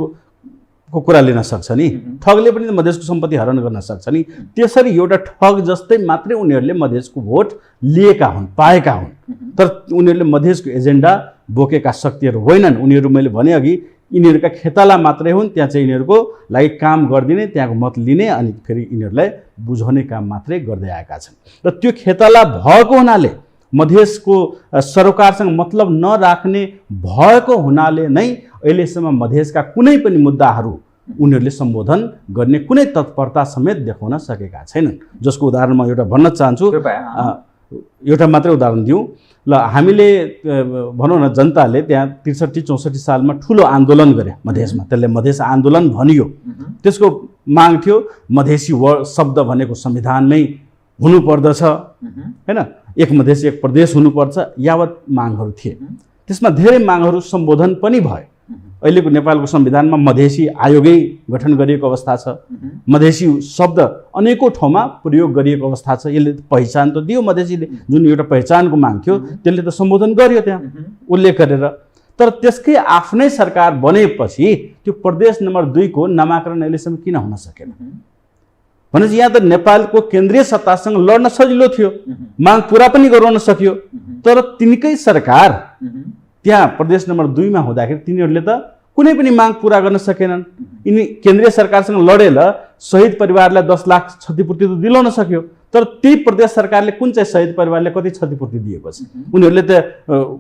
कुरा लिन सक्छ नि, ठगले पनि त मधेसको सम्पत्ति हरण गर्न सक्छ नि। त्यसरी एउटा ठग जस्तै मात्रै उनीहरूले मधेसको भोट लिएका हुन्, पाएका हुन्, तर उनीहरूले मधेसको एजेन्डा बोकेका शक्तिहरू होइनन्। उनीहरू मैले भने अघि यिनीहरूका खेताला मात्रै हुन्, त्यहाँ चाहिँ यिनीहरूको लागि काम गरिदिने, त्यहाँको मत लिने अनि फेरि यिनीहरूलाई बुझाउने काम मात्रै गर्दै आएका छन्। र त्यो खेताला भएको हुनाले, मधेसको सरकारसँग मतलब नराख्ने भएको हुनाले नै अहिलेसम्म मधेसका कुनै पनि मुद्दाहरू उनीहरूले सम्बोधन गर्ने कुनै तत्परता समेत देखाउन सकेका छैनन्। जसको उदाहरण म एउटा भन्न चाहन्छु, एउटा मात्रै उदाहरण दिउँ ल। हामीले भनौँ न, जनताले त्यहाँ 63-64 सालमा ठुलो आन्दोलन गरे मधेसमा, त्यसले मधेस आन्दोलन भनियो। त्यसको माग थियो मधेसी शब्द भनेको संविधानमै हुनुपर्दछ हैन, एक मधेस एक प्रदेश हुनुपर्छ, यावत मागहरू थिए। त्यसमा धेरै मागहरू सम्बोधन पनि भए। अहिलेको नेपालको संविधानमा मधेसी आयोगै गठन गरिएको अवस्था छ, मधेसी शब्द अनेकौँ ठाउँमा प्रयोग गरिएको अवस्था छ। यसले पहिचान त दियो, मधेसीले जुन एउटा पहिचानको माग थियो त्यसले त सम्बोधन गर्यो त्यहाँ उल्लेख गरेर। तर त्यसकै आफ्नै सरकार बनेपछि त्यो प्रदेश नम्बर 2 को नामाकरण अहिलेसम्म किन हुन सकेन? भनेपछि यहाँ त नेपालको केन्द्रीय सत्तासँग लड्न सजिलो थियो, माग पुरा पनि गराउन सकियो। तर तिनकै सरकार त्यहाँ प्रदेश नम्बर 2 मा हुँदाखेरि तिनीहरूले त कुनै पनि माग पुरा गर्न सकेनन्। यिनी केन्द्रीय सरकारसँग लडेर शहीद परिवारलाई 10 लाख क्षतिपूर्ति त दिलाउन सक्यो, तर त्यही प्रदेश सरकारले कुन चाहिँ शहीद परिवारलाई कति क्षतिपूर्ति दिएको छ? उनीहरूले त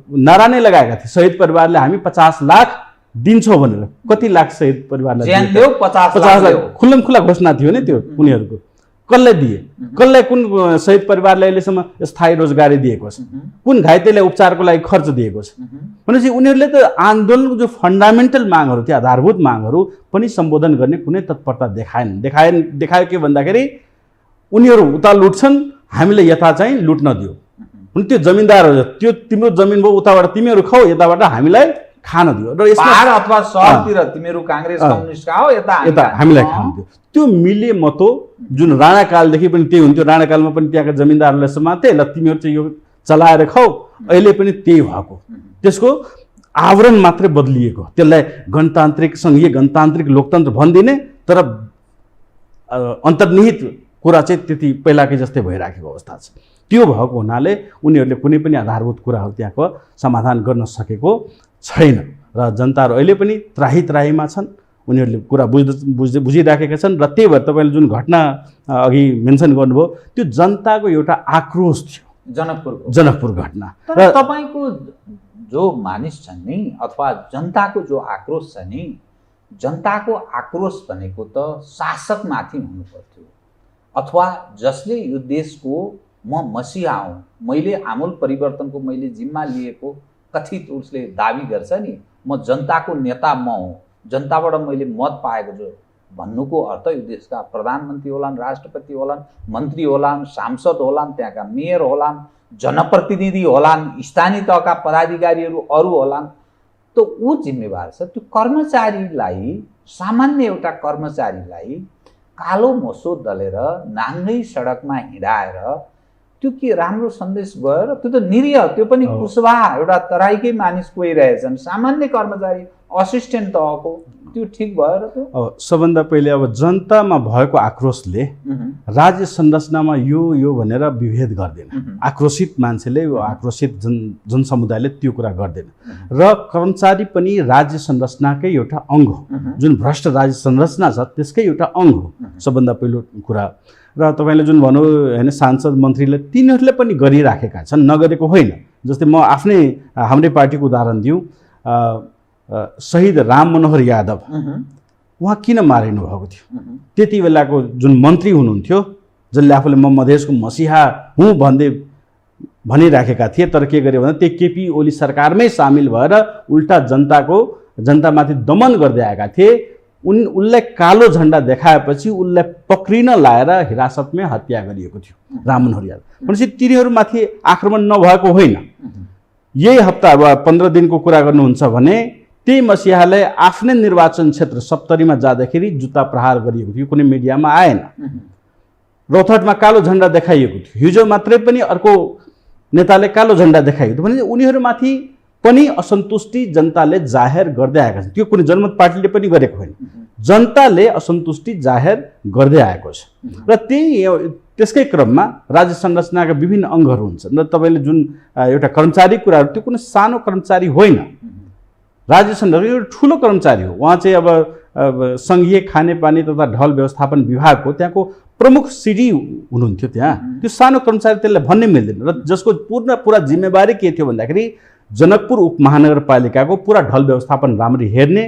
नारा नै लगाएका थिए, शहीद परिवारले हामी 50 लाख दिन्छौँ भनेर। कति लाख शहीद परिवारलाई 50 लाख खुल्लम खुल्ला घोषणा थियो नि त्यो उनीहरूको। कसलाई दिए? कसलाई कुन शहीद परिवारलाई अहिलेसम्म स्थायी रोजगारी दिएको छ? कुन घाइतेलाई उपचारको लागि खर्च दिएको छ? भनेपछि उनीहरूले त आन्दोलनको जो फन्डामेन्टल मागहरू थियो, आधारभूत मागहरू पनि सम्बोधन गर्ने कुनै तत्परता देखायो के भन्दाखेरि उनीहरू उता लुट्छन्, हामीलाई यता चाहिँ लुट्न दियो। अनि त्यो जमिनदारहरू, त्यो तिम्रो जमिन भयो, उताबाट तिमीहरू खाऊ, यताबाट हामीलाई खान दियो। र यसमा अथवा सहरतिर तिमीहरू काङ्ग्रेस कम्युनिस्टका हो, यता हामीलाई खान दियो। त्यो मिले मतो जुन राणाकालदेखि पनि त्यही हुन्थ्यो। राणाकालमा पनि त्यहाँका जमिनदारहरूलाई समाते, ल तिमीहरू चाहिँ यो चलाएर खाऊ। अहिले पनि त्यही भएको, त्यसको आवरण मात्रै बदलिएको। त्यसलाई गणतान्त्रिक सङ्घीय गणतान्त्रिक लोकतन्त्र भनिदिने, तर अन्तर्निहित कुरा चाहिँ त्यति पहिलाकै जस्तै भइराखेको अवस्था छ। त्यो भएको हुनाले उनीहरूले कुनै पनि आधारभूत कुराहरू त्यहाँको समाधान गर्न सकेको छैन र जनताहरू अहिले पनि त्राहीमा छन्। उनीहरूले कुरा बुझिराखेका छन् र त्यही भएर तपाईँले जुन घटना अघि मेन्सन गर्नुभयो त्यो जनताको एउटा आक्रोश थियो, जनकपुर घटना। र तपाईँको जो मानिस छन् नि अथवा जनताको जो आक्रोश छ नि, जनताको आक्रोश भनेको त शासकमाथि हुनु पर्थ्यो, अथवा जसले यो देशको म मसिहा हुँ, मैले आमूल परिवर्तनको मैले जिम्मा लिएको कथित उसले दाबी गर्छ नि, म जनताको नेता म हुँ, जनताबाट मैले मत पाएको छु भन्नुको अर्थ यो देशका प्रधानमन्त्री होलान्, राष्ट्रपति होलान्, मन्त्री होलान्, सांसद होलान्, त्यहाँका मेयर होलान्, जनप्रतिनिधि होलान्, स्थानीय तहका पदाधिकारीहरू अरू होलान्, त ऊ जिम्मेवार छ। त्यो कर्मचारीलाई, सामान्य एउटा कर्मचारीलाई कालो मोसो दलेर नाङ्गै सडकमा हिँडाएर त्यो के राम्रो सन्देश गयो र? त्यो त निरीह, त्यो पनि कुशवाहा एउटा तराईकै मानिस कोइरहेछन्, सामान्य कर्मचारी, असिस्टेन्ट तहको, त्यो ठिक भयो र? त्यो अब सबभन्दा पहिले अब जनतामा भएको आक्रोशले राज्य संरचनामा यो भनेर विभेद गर्दैन। आक्रोशित मान्छेले, आक्रोशित जनसमुदायले त्यो कुरा गर्दैन। र कर्मचारी पनि राज्य संरचनाकै एउटा अङ्ग हो, जुन भ्रष्ट राज्य संरचना छ त्यसकै एउटा अङ्ग हो सबभन्दा पहिलो कुरा। र तपाईँले जुन भन्नु होइन सांसद मन्त्रीले, तिनीहरूले पनि गरिराखेका छन्, नगरेको होइन। जस्तै म हाम्रै पार्टीको उदाहरण दिउँ, शहीद राम मनोहर यादव उहाँ किन मारिनु भएको थियो? त्यति बेलाको जुन मन्त्री हुनुहुन्थ्यो, जसले आफूले म मधेसको मसिहा हुँ भनिराखेका थिए, तर के गरे भने त्यो केपी ओली सरकारमै सामेल भएर उल्टा जनतामाथि दमन गर्दै आएका थिए। उनलाई कालो झन्डा देखाएपछि उनलाई पक्रिन लाएर हिरासतमै हत्या गरिएको थियो राम मनोहर यादव। भनेपछि तिनीहरूमाथि आक्रमण नभएको होइन। यही हप्ता अब 15 दिनको कुरा गर्नुहुन्छ भने त्यही मसिहालाई आफ्नै निर्वाचन क्षेत्र सप्तरीमा जाँदाखेरि जुत्ता प्रहार गरिएको थियो, कुनै मिडियामा आएन। रौतहटमा कालो झन्डा देखाइएको थियो, हिजो मात्रै पनि अर्को नेताले कालो झन्डा देखाइएको थियो। भने उनीहरूमाथि पनि असन्तुष्टि जनताले जाहेर गर्दै आएका छन्। त्यो कुनै जनमत पार्टीले पनि गरेको होइन, जनताले असन्तुष्टि जाहेर गर्दै आएको छ। र त्यसकै क्रममा राज्य संरचनाका विभिन्न अङ्गहरू हुन्छन्। र तपाईँले जुन एउटा कर्मचारी कुराहरू, त्यो कुनै सानो कर्मचारी होइन, राज्य संरचना एउटा ठुलो कर्मचारी हो। उहाँ चाहिँ अब सङ्घीय खानेपानी तथा ढल व्यवस्थापन विभागको त्यहाँको प्रमुख सिडी हुनुहुन्थ्यो त्यहाँ। त्यो सानो कर्मचारी त्यसलाई भन्नै मिल्दैन। र जसको पुरा जिम्मेवारी के थियो भन्दाखेरि जनकपुर उपमहानगरपालिकाको पुरा ढल व्यवस्थापन राम्ररी हेर्ने,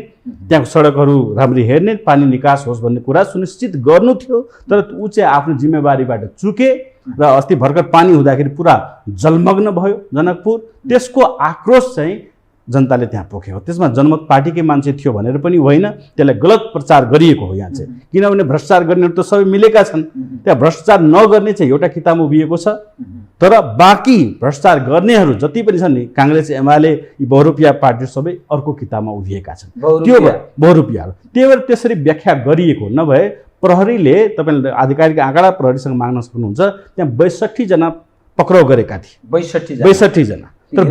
त्यहाँको सडकहरू राम्ररी हेर्ने, पानी निकास होस् भन्ने कुरा सुनिश्चित गर्नु थियो। तर ऊ चाहिँ आफ्नो जिम्मेवारीबाट चुके र अस्ति भर्खर पानी हुँदाखेरि पुरा जलमग्न भयो जनकपुर। त्यसको आक्रोश चाहिँ जनताले त्यहाँ पोख्यो। त्यसमा जनमत पार्टीकै मान्छे थियो भनेर पनि होइन, त्यसलाई गलत प्रचार गरिएको हो यहाँ चाहिँ। किनभने भ्रष्टाचार गर्नेहरू त सबै मिलेका छन्, त्यहाँ भ्रष्टाचार नगर्ने चाहिँ एउटा किताबमा उभिएको छ। तर बाँकी भ्रष्टाचार गर्नेहरू जति पनि छन् नि, काङ्ग्रेस, एमाले, यी बहुरूपिया पार्टी सबै अर्को किताबमा उभिएका छन्। त्यो बहुरूपियाहरू त्यही भएर त्यसरी व्याख्या गरिएको। नभए प्रहरीले, तपाईँले आधिकारिक आँकडा प्रहरीसँग माग्न सक्नुहुन्छ, त्यहाँ 62 जना पक्राउ गरेका थिए। 62 जना। तर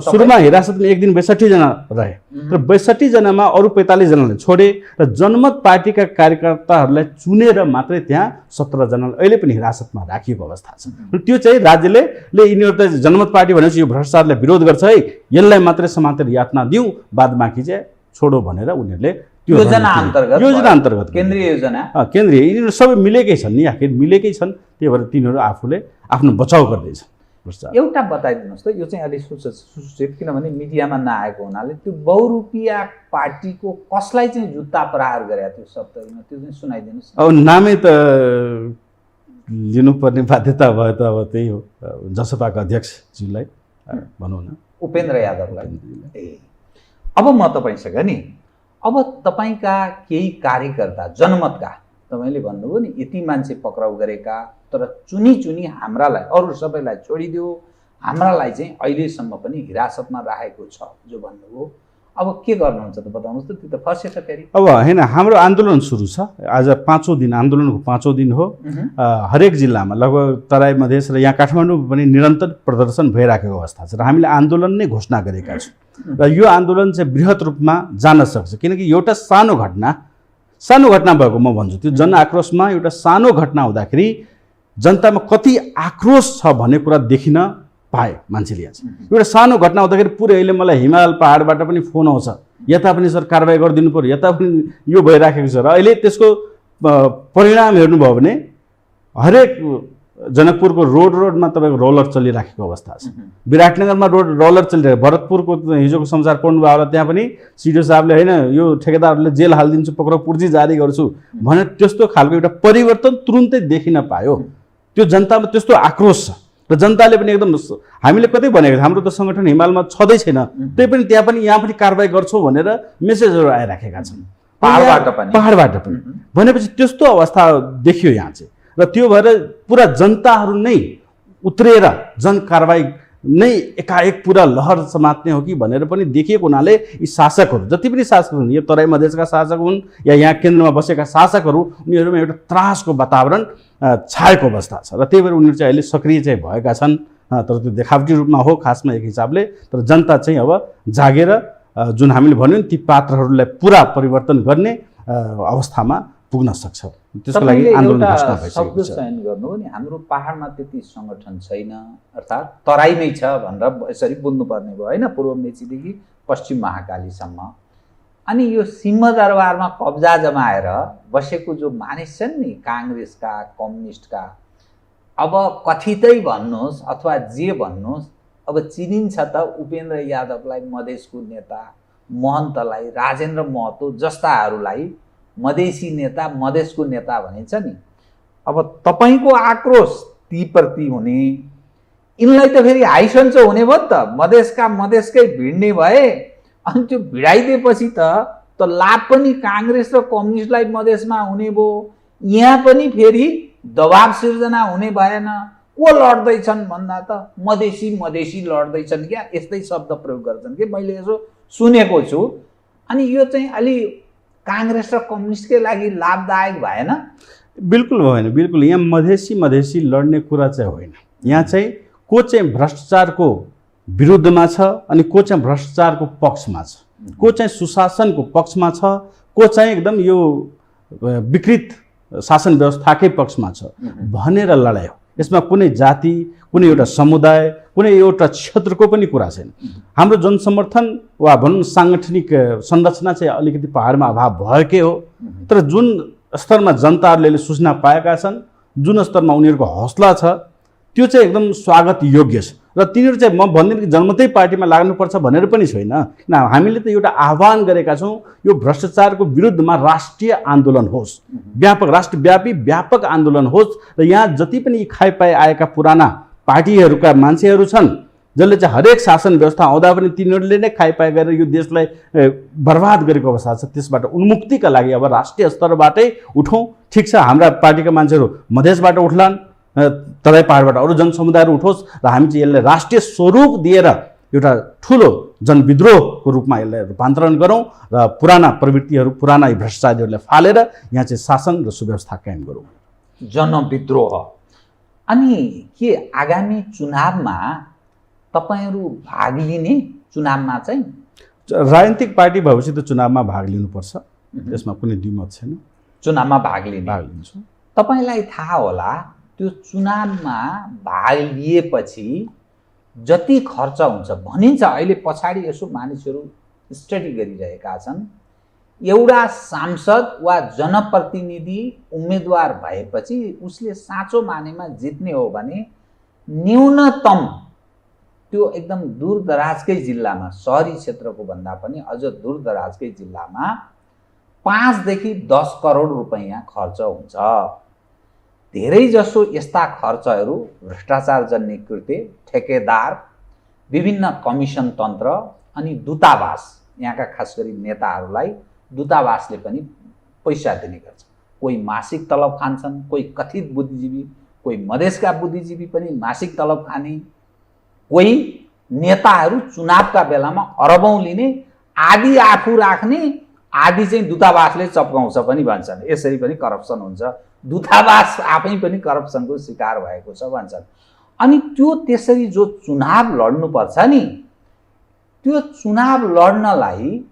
सुरुमा हिरासतमा एक दिन 62 जना रहे। तर 62 जनामा अरू 45 जनाले छोडे र जनमत पार्टीका कार्यकर्ताहरूलाई चुनेर मात्रै त्यहाँ 17 जनालाई अहिले पनि हिरासतमा राखिएको अवस्था छ। त्यो चाहिँ राज्यले यिनीहरू त जनमत पार्टी भनेपछि यो भ्रष्टाचारलाई विरोध गर्छ है, यसलाई मात्रै समातेर यातना दिउँ, बाद बाँकी चाहिँ छोडो भनेर उनीहरूले योजना अन्तर्गत केन्द्रीय यिनीहरू सबै मिलेकै छन् नि, आखिर मिलेकै छन्। त्यही भएर तिनीहरू आफूले आफ्नो बचाउ गर्दैछन्। एउटा बताइदिनुहोस् त, यो चाहिँ अलिक सुसूचित, किनभने मिडियामा नआएको हुनाले, त्यो बहुरूपिया पार्टीको कसलाई चाहिँ जुत्ता प्रहार गरेका थियो सप्तरीमा, त्यो चाहिँ सुनाइदिनुहोस्। अब नामै त लिनुपर्ने बाध्यता भयो त अब त्यही हो, जसपाका अध्यक्षज्यूलाई भनौँ न, उपेन्द्र यादवलाई। अब म तपाईँसँग नि, अब तपाईँका केही कार्यकर्ता जनमतका, तपाईँले भन्नुभयो नि यति मान्छे पक्राउ गरेका, तर चुनी हाम्रालाई, अरू सबैलाई छोडिदियो, हाम्रालाई चाहिँ अहिलेसम्म पनि हिरासतमा राखेको छ जो भन्नुभयो। अब के गर्नुहुन्छ त बताउनुहोस् त, त्यो त फर्सेछ फेरि। अब होइन, हाम्रो आन्दोलन सुरु छ आज, 5औं दिन, आन्दोलनको 5औं दिन हो। हरेक जिल्लामा लगभग तराई मधेस र यहाँ काठमाडौँ पनि निरन्तर प्रदर्शन भइराखेको अवस्था छ र हामीले आन्दोलन नै घोषणा गरेका छौँ। र यो आन्दोलन चाहिँ बृहत रूपमा जान सक्छ, किनकि एउटा सानो घटना भएको म भन्छु, त्यो जनआक्रोशमा एउटा सानो घटना हुँदाखेरि जनतामा कति आक्रोश छ भन्ने कुरा देखिन पाए मान्छेले। यहाँ एउटा सानो घटना हुँदाखेरि पुरै अहिले मलाई हिमाल पहाडबाट पनि फोन आउँछ, यता पनि सर कारवाही गरिदिनु पर्यो, यता पनि यो भइराखेको छ। र अहिले त्यसको परिणाम हेर्नुभयो भने हरेक जनकपुरको रोडमा तपाईँको रोलर चलिराखेको अवस्था छ, विराटनगरमा रोलर चलिरहेको, भरतपुरको हिजोको समाचार पढ्नुभयो होला, त्यहाँ पनि सिडिओ साहबले होइन यो ठेकेदारहरूले जेल हालिदिन्छु, पक्राउ पूर्जी जारी गर्छु भनेर त्यस्तो खालको एउटा परिवर्तन तुरुन्तै देखिन पायो। त्यो जनतामा त्यस्तो आक्रोश छ र जनताले पनि एकदम, हामीले कतै भनेको थियो हाम्रो त सङ्गठन हिमालमा छँदै छैन, त्यही पनि त्यहाँ पनि यहाँ पनि कारवाही गर्छौँ भनेर मेसेजहरू आइराखेका छन्। पहाडबाट पनि भनेपछि त्यस्तो अवस्था देखियो यहाँ चाहिँ। र त्यो भएर पुरा जनताहरू नै उत्रेर जनकारबाही नै एकाएक पुरा लहर समात्ने हो कि भनेर पनि देखिएको हुनाले यी शासकहरू जति पनि शासक हुन्, यो तराई मधेसका शासक हुन् या यहाँ केन्द्रमा बसेका शासकहरू, उनीहरूमा एउटा त्रासको वातावरण छाएको अवस्था छ। र त्यही भएर उनीहरू चाहिँ अहिले सक्रिय चाहिँ भएका छन्, तर त्यो देखावटी रूपमा हो खासमा एक हिसाबले। तर जनता चाहिँ अब जागेर जुन हामीले भन्यौँ ती पात्रहरूलाई पुरा परिवर्तन गर्ने अवस्थामा पुग्न सक्छ। त्यसको लागि आन्दोलन घोषणा भइसकेको छ। चयन गर्नु नि हाम्रो पहाडमा त्यति सङ्गठन छैन, अर्थात् तराईमै छ भनेर यसरी बुझ्नुपर्ने भयो होइन, पूर्व मेचीदेखि पश्चिम महाकालीसम्म। अनि यो सिंहदरबारमा कब्जा जमाएर बसेको जो मानिस छन् नि काङ्ग्रेसका कम्युनिस्टका, अब कथितै भन्नुहोस् अथवा जे भन्नुहोस्, अब चिनिन्छ त उपेन्द्र यादवलाई मधेसको नेता, महन्तलाई, राजेन्द्र महतो जस्ताहरूलाई मधेसी नेता, मधेसको नेता भनिन्छ नि। अब तपाईँको आक्रोश तीप्रति हुने, यिनलाई त फेरि हाइसन्चो हुने भयो नि त, मधेसकै भिड्ने भए। अनि त्यो भिडाइदिएपछि त लाभ पनि काङ्ग्रेस र कम्युनिस्टलाई मधेसमा हुने भयो, यहाँ पनि फेरि दबाब सिर्जना हुने भएन। को लड्दैछन् भन्दा त मधेसी लड्दैछन् क्या, यस्तै शब्द प्रयोग गर्छन् कि मैले यसो सुनेको छु। अनि यो चाहिँ अलि काङ्ग्रेस र कम्युनिस्टकै लागि लाभदायक भएन? बिल्कुल भएन, बिल्कुल। यहाँ मधेसी लड्ने कुरा चाहिँ होइन। यहाँ चाहिँ को चाहिँ भ्रष्टाचारको विरुद्धमा छ अनि को चाहिँ भ्रष्टाचारको पक्षमा छ, को चाहिँ सुशासनको पक्षमा छ, को चाहिँ एकदम यो विकृत शासन व्यवस्थाकै पक्षमा छ भनेर लडाइ हो। यसमा कुनै जाति, कुनै एउटा समुदाय, कुनै एउटा क्षेत्रको पनि कुरा छैन। हाम्रो जनसमर्थन वा भनौँ साङ्गठनिक संरचना चाहिँ अलिकति पहाडमा अभाव भएकै हो। तर जुन स्तरमा जनताहरूले सूचना पाएका छन्, जुन स्तरमा उनीहरूको हौसला छ, त्यो चाहिँ एकदम स्वागत योग्य छ। र तिनीहरू चाहिँ म भन्दिनँ कि जन्मतै पार्टीमा लाग्नुपर्छ भनेर पनि छैन। किन हामीले त एउटा आह्वान गरेका छौँ, यो भ्रष्टाचारको विरुद्धमा राष्ट्रिय आन्दोलन होस्, व्यापक राष्ट्रव्यापी व्यापक आन्दोलन होस्। र यहाँ जति पनि खाइपाइ आएका पुराना पार्टीहरूका मान्छेहरू छन् जसले चाहिँ हरेक शासन व्यवस्था आउँदा पनि तिनीहरूले नै खाइपाइ गरेर यो देशलाई बर्बाद गरेको अवस्था छ, त्यसबाट उन्मुक्तिका लागि अब राष्ट्रिय स्तरबाटै उठौँ। ठिक छ, हाम्रा पार्टीका मान्छेहरू मधेसबाट उठ्लान्, तराई पहाडबाट अरू जनसमुदायहरू उठोस् र हामी चाहिँ यसलाई राष्ट्रिय स्वरूप दिएर एउटा ठुलो जनविद्रोहको रूपमा यसलाई रूपान्तरण गरौँ र पुराना प्रवृत्तिहरू, पुराना भ्रष्टाचारीहरूलाई फालेर यहाँ चाहिँ शासन र सुव्यवस्था कायम गरौँ। जनविद्रोह। अनि के आगामी चुनावमा तपाईँहरू भाग लिने? चुनावमा चाहिँ राजनीतिक पार्टी भएपछि त चुनावमा भाग लिनुपर्छ, यसमा कुनै द्विमत छैन। चुनावमा भाग लिन्छु। तपाईँलाई थाहा होला त्यो चुनावमा भाग लिएपछि जति खर्च हुन्छ भनिन्छ, अहिले पछाडि यसो मानिसहरू स्टडी गरिरहेका छन्, एउटा सांसद वा जनप्रतिनिधि उम्मेदवार भएपछि उसले साँचो मानेमा जित्ने हो भने न्यूनतम त्यो एकदम दूरदराजकै जिल्लामा, सहरी क्षेत्रको भन्दा पनि अझ दूरदराजकै जिल्लामा 5 देखि 10 करोड रुपैयाँ खर्च हुन्छ। धेरैजसो यस्ता खर्चहरू भ्रष्टाचार जन्य कृत्य, ठेकेदार, विभिन्न कमिसन तन्त्र अनि दूतावास, यहाँका खास गरी नेताहरूलाई दूतावासले पनि पैसा दिने गर्छ। कोही मासिक तलब खान्छन्, कोही कथित बुद्धिजीवी, कोही मधेसका बुद्धिजीवी पनि मासिक तलब खाने, कोही नेताहरू चुनावका बेलामा अरबौँ लिने, आदि आफू राख्ने, आदि चाहिँ दूतावासले चप्काउँछ पनि भन्छन्। यसरी पनि करप्सन हुन्छ, दूतावास आफै पनि करप्सनको शिकार भएको छ भन्छन्। अनि त्यो त्यसरी जो चुनाव लड्नुपर्छ नि, त्यो चुनाव लड्नलाई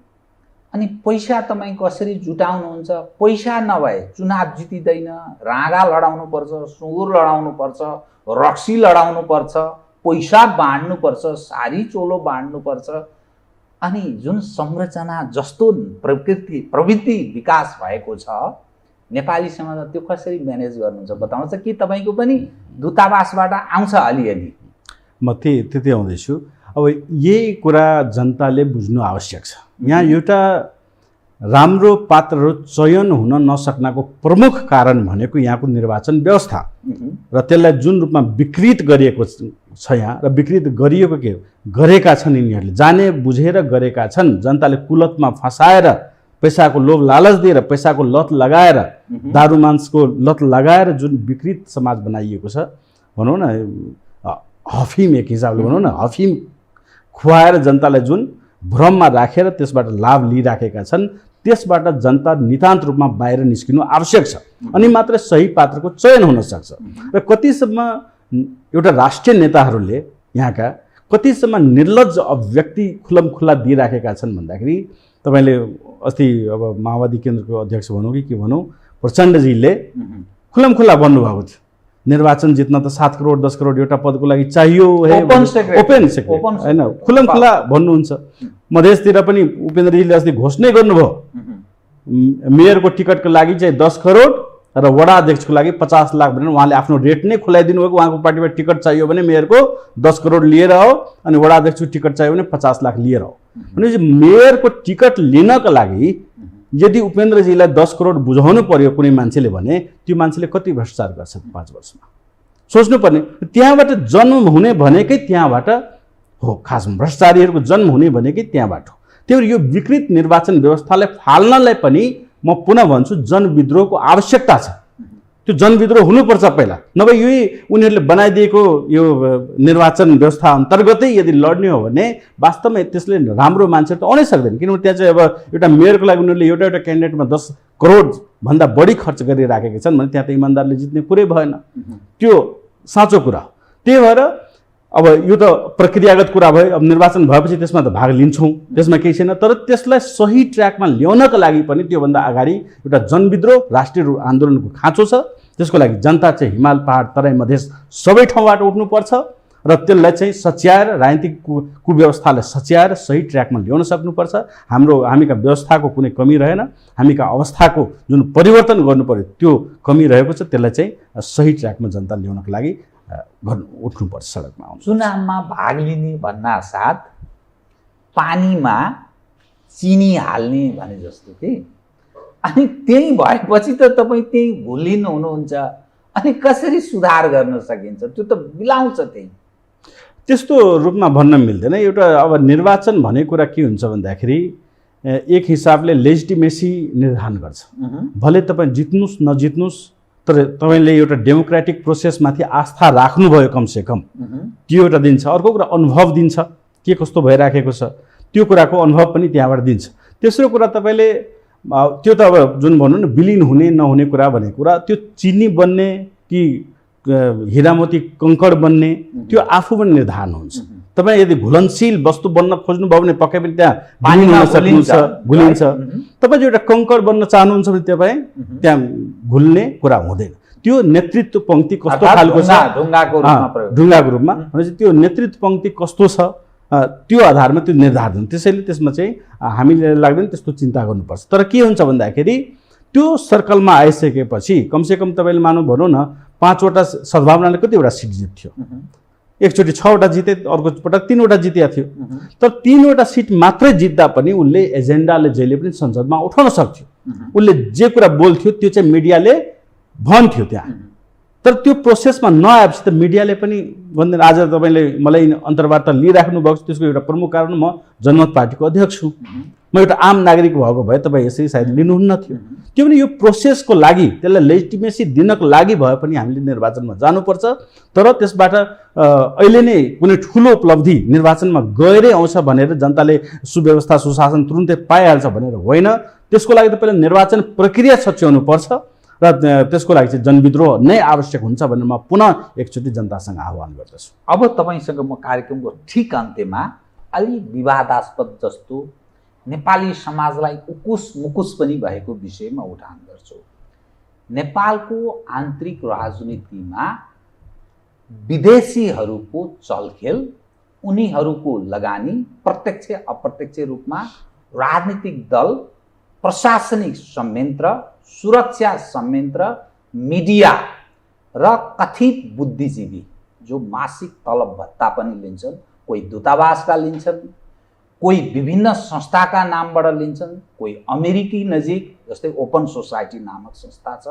अनि पैसा तपाईँ कसरी जुटाउनुहुन्छ? पैसा नभए चुनाव जितिँदैन। राँगा लडाउनुपर्छ, सुँगुर लडाउनुपर्छ, रक्सी लडाउनुपर्छ, पैसा बाँड्नुपर्छ, सारी चोलो बाँड्नुपर्छ। अनि जुन संरचना जस्तो प्रवृत्ति विकास भएको छ नेपाली समाजमा, त्यो कसरी म्यानेज गर्नुहुन्छ बताउनुहोस् कि तपाईँको पनि दूतावासबाट आउँछ अलिअलि? म त्यति आउँदैछु। अब यही कुरा जनताले बुझ्नु आवश्यक छ। यहाँ एउटा राम्रो पात्रहरू चयन हुन नसक्नको प्रमुख कारण भनेको यहाँको निर्वाचन व्यवस्था र त्यसलाई जुन रूपमा विकृत गरिएको छ यहाँ, र विकृत गरिएको के गरेका छन् यिनीहरूले, जाने बुझेर गरेका छन्। जनताले कुलतमा फसाएर पैसाको लोभ लालच दिएर पैसाको लत लगाएर दारू मांसको लत लगाएर जुन विकृत समाज बनाइएको छ भनौँ न, हफिम एक हिसाबले भनौँ न, हफिम खुवाएर जनतालाई जुन भ्रममा राखेर त्यसबाट लाभ लिइराखेका छन्, त्यसबाट जनता नितान्त रूपमा बाहिर निस्किनु आवश्यक छ। अनि मात्रै सही पात्रको चयन हुन सक्छ। र कतिसम्म एउटा राष्ट्रिय नेताहरूले यहाँका कतिसम्म निर्लज्ज अभिव्यक्ति खुल्लमखुल्ला दिइराखेका छन् भन्दाखेरि, तपाईँले अस्ति अब माओवादी केन्द्रको अध्यक्ष भनौँ कि के भनौँ, प्रचण्डजीले खुल्लमखुल्ला भन्नुभएको थियो, निर्वाचन जित्न त 7 करोड 10 करोड एउटा पदको लागि चाहियो हे, ओपन सेक्रेट होइन, खुल्लमखुल्ला भन्नुहुन्छ। मधेसतिर पनि उपेन्द्रजीले अस्ति घोषणा गर्नुभयो, मेयरको टिकटको लागि चाहिँ 10 करोड र वडा अध्यक्षको लागि 50 लाख भनेर उहाँले आफ्नो रेट नै खुलाइदिनु भएको। उहाँको पार्टीमा टिकट चाहियो भने मेयरको 10 करोड लिएर आओ, अनि वडा अध्यक्षको टिकट चाहियो भने 50 लाख लिएर आओ। भनेपछि मेयरको टिकट लिनका लागि यदि उपेन्द्रजीलाई 10 करोड बुझाउनु पर्यो कुनै मान्छेले भने त्यो मान्छेले कति भ्रष्टाचार गर्छ 5 वर्षमा, सोच्नुपर्ने। त्यहाँबाट जन्म हुने भनेकै त्यहाँबाट हो, खास भ्रष्टाचारीहरूको जन्म हुने भनेकै त्यहाँबाट हो। त्यही भएर यो विकृत निर्वाचन व्यवस्थालाई फाल्नलाई पनि म पुनः भन्छु जनविद्रोहको आवश्यकता छ। त्यो जनविद्रोह हुनुपर्छ पहिला, नभए यही उनीहरूले बनाइदिएको यो निर्वाचन व्यवस्था अन्तर्गतै यदि लड्ने हो भने वास्तवमा त्यसले राम्रो मान्छेहरू त आउनै सक्दैन। किनभने त्यहाँ चाहिँ अब एउटा मेयरको लागि उनीहरूले एउटा एउटा क्यान्डिडेटमा 10 करोड भन्दा बढी खर्च गरिराखेका छन् भने त्यहाँ त इमान्दारले जित्ने कुरै भएन, त्यो साँचो कुरा। त्यही भएर अब यो त प्रक्रियागत कुरा भयो, अब निर्वाचन भएपछि त्यसमा त भाग लिन्छौँ, त्यसमा केही छैन। तर त्यसलाई सही ट्र्याकमा ल्याउनका लागि पनि त्योभन्दा अगाडि एउटा जनविद्रोह राष्ट्रिय आन्दोलनको खाँचो छ। त्यसको लागि जनता चाहिँ हिमाल पहाड तराई मधेस सबै ठाउँबाट उठ्नुपर्छ र त्यसलाई चाहिँ सच्याएर राजनीतिक कुव्यवस्थालाई सच्याएर सही ट्र्याकमा ल्याउन सक्नुपर्छ। हामीका व्यवस्थाको कुनै कमी रहेन, हामीका अवस्थाको जुन परिवर्तन गर्नु पर्यो त्यो कमी रहेको छ, त्यसलाई चाहिँ सही ट्र्याकमा जनता ल्याउनको लागि उठ्नुपर्छ, सडकमा आउनु। चुनावमा भाग लिने भन्ना साथ पानीमा चिनी हाल्ने भने जस्तो कि, अनि त्यही भएपछि त तपाईँ त्यही भुलिनु हुनुहुन्छ। अनि कसरी सुधार गर्न सकिन्छ, त्यो त बिलाउँछ त्यही। त्यस्तो रूपमा भन्न मिल्दैन। एउटा अब निर्वाचन भन्ने कुरा के हुन्छ भन्दाखेरि एक हिसाबले लेजिटिमेसी निर्धारण गर्छ। भले तपाईँ जित्नुस् नजित्नुस्, तर तपाईँले एउटा डेमोक्रेटिक प्रोसेसमाथि आस्था राख्नुभयो कमसेकम, त्यो एउटा दिन्छ। अर्को कुरा अनुभव दिन्छ, के कस्तो भइराखेको छ त्यो कुराको अनुभव पनि त्यहाँबाट दिन्छ। तेस्रो कुरा तपाईँले त्यो त अब जुन भनौँ न विलिन हुने नहुने कुरा भन्ने कुरा, त्यो चिनी बन्ने कि हिरामती कङ्कड बन्ने त्यो आफू पनि निर्धारण हुन्छ। तपाईँ यदि घुलनशील वस्तु बन्न खोज्नुभयो भने पक्कै पनि त्यहाँ घुलिन्छ। तपाईँ एउटा कङ्कड बन्न चाहनुहुन्छ भने तपाईँ त्यहाँ घुल्ने कुरा हुँदैन। त्यो नेतृत्व पङ्क्ति कस्तो खालको छ, ढुङ्गाको रूपमा भनेपछि त्यो नेतृत्व पङ्क्ति कस्तो छ त्यो आधारमा त्यो निर्धारण। त्यसैले त्यसमा चाहिँ हामीले लाग्दैन त्यस्तो चिन्ता गर्नुपर्छ। तर के हुन्छ भन्दाखेरि त्यो सर्कलमा आइसकेपछि कमसेकम तपाईँले मानौँ भनौँ न 5 वटा सद्भावनाले कतिवटा सिट जित्थ्यो, एकचोटि 6 वटा जिते, अर्को पटक 3 वटा जितेका थियो। तर 3 वटा सिट मात्रै जित्दा पनि उसले एजेन्डाले जहिले पनि संसदमा उठाउन सक्थ्यो। उसले जे कुरा बोल्थ्यो त्यो चाहिँ मिडियाले भन्थ्यो त्यहाँ। तर त्यो प्रोसेसमा नआएपछि त मिडियाले पनि भन्दैन। आज तपाईँले मलाई अन्तर्वार्ता लिइराख्नु भएको छ, त्यसको एउटा प्रमुख कारण म जनमत पार्टीको अध्यक्ष हुँ। म एउटा आम नागरिक भएको भए तपाईँ यसरी सायद लिनुहुन्न थियो। त्यो पनि यो प्रोसेसको लागि, त्यसलाई लेजिटिमेसी दिनको लागि भए पनि हामीले निर्वाचनमा जानुपर्छ। तर त्यसबाट अहिले नै कुनै ठुलो उपलब्धि निर्वाचनमा गएरै आउँछ भनेर जनताले सुव्यवस्था सुशासन तुरुन्तै पाइहाल्छ भनेर होइन। त्यसको लागि त पहिला निर्वाचन प्रक्रिया सच्याउनुपर्छ र त्यसको लागि चाहिँ जनविद्रोह नै आवश्यक हुन्छ भनेर म पुनः एकचोटि जनतासँग आह्वान गर्दछु। अब तपाईँसँग म कार्यक्रमको ठिक अन्त्यमा अलि विवादास्पद जस्तो नेपाली समाजलाई उकुस मुकुस पनि भएको विषयमा उठान गर्छु। नेपालको आन्तरिक राजनीतिमा विदेशीहरूको चलखेल, उनीहरूको लगानी प्रत्यक्ष अप्रत्यक्ष रूपमा राजनीतिक दल, प्रशासनिक संयन्त्र, सुरक्षा संयन्त्र, मिडिया र कथित बुद्धिजीवी जो मासिक तलब भत्ता पनि लिन्छन्, कोही दूतावासका लिन्छन्, कोही विभिन्न संस्थाका नामबाट लिन्छन्, कोही अमेरिकी नजिक जस्तै ओपन सोसाइटी नामक संस्था छ,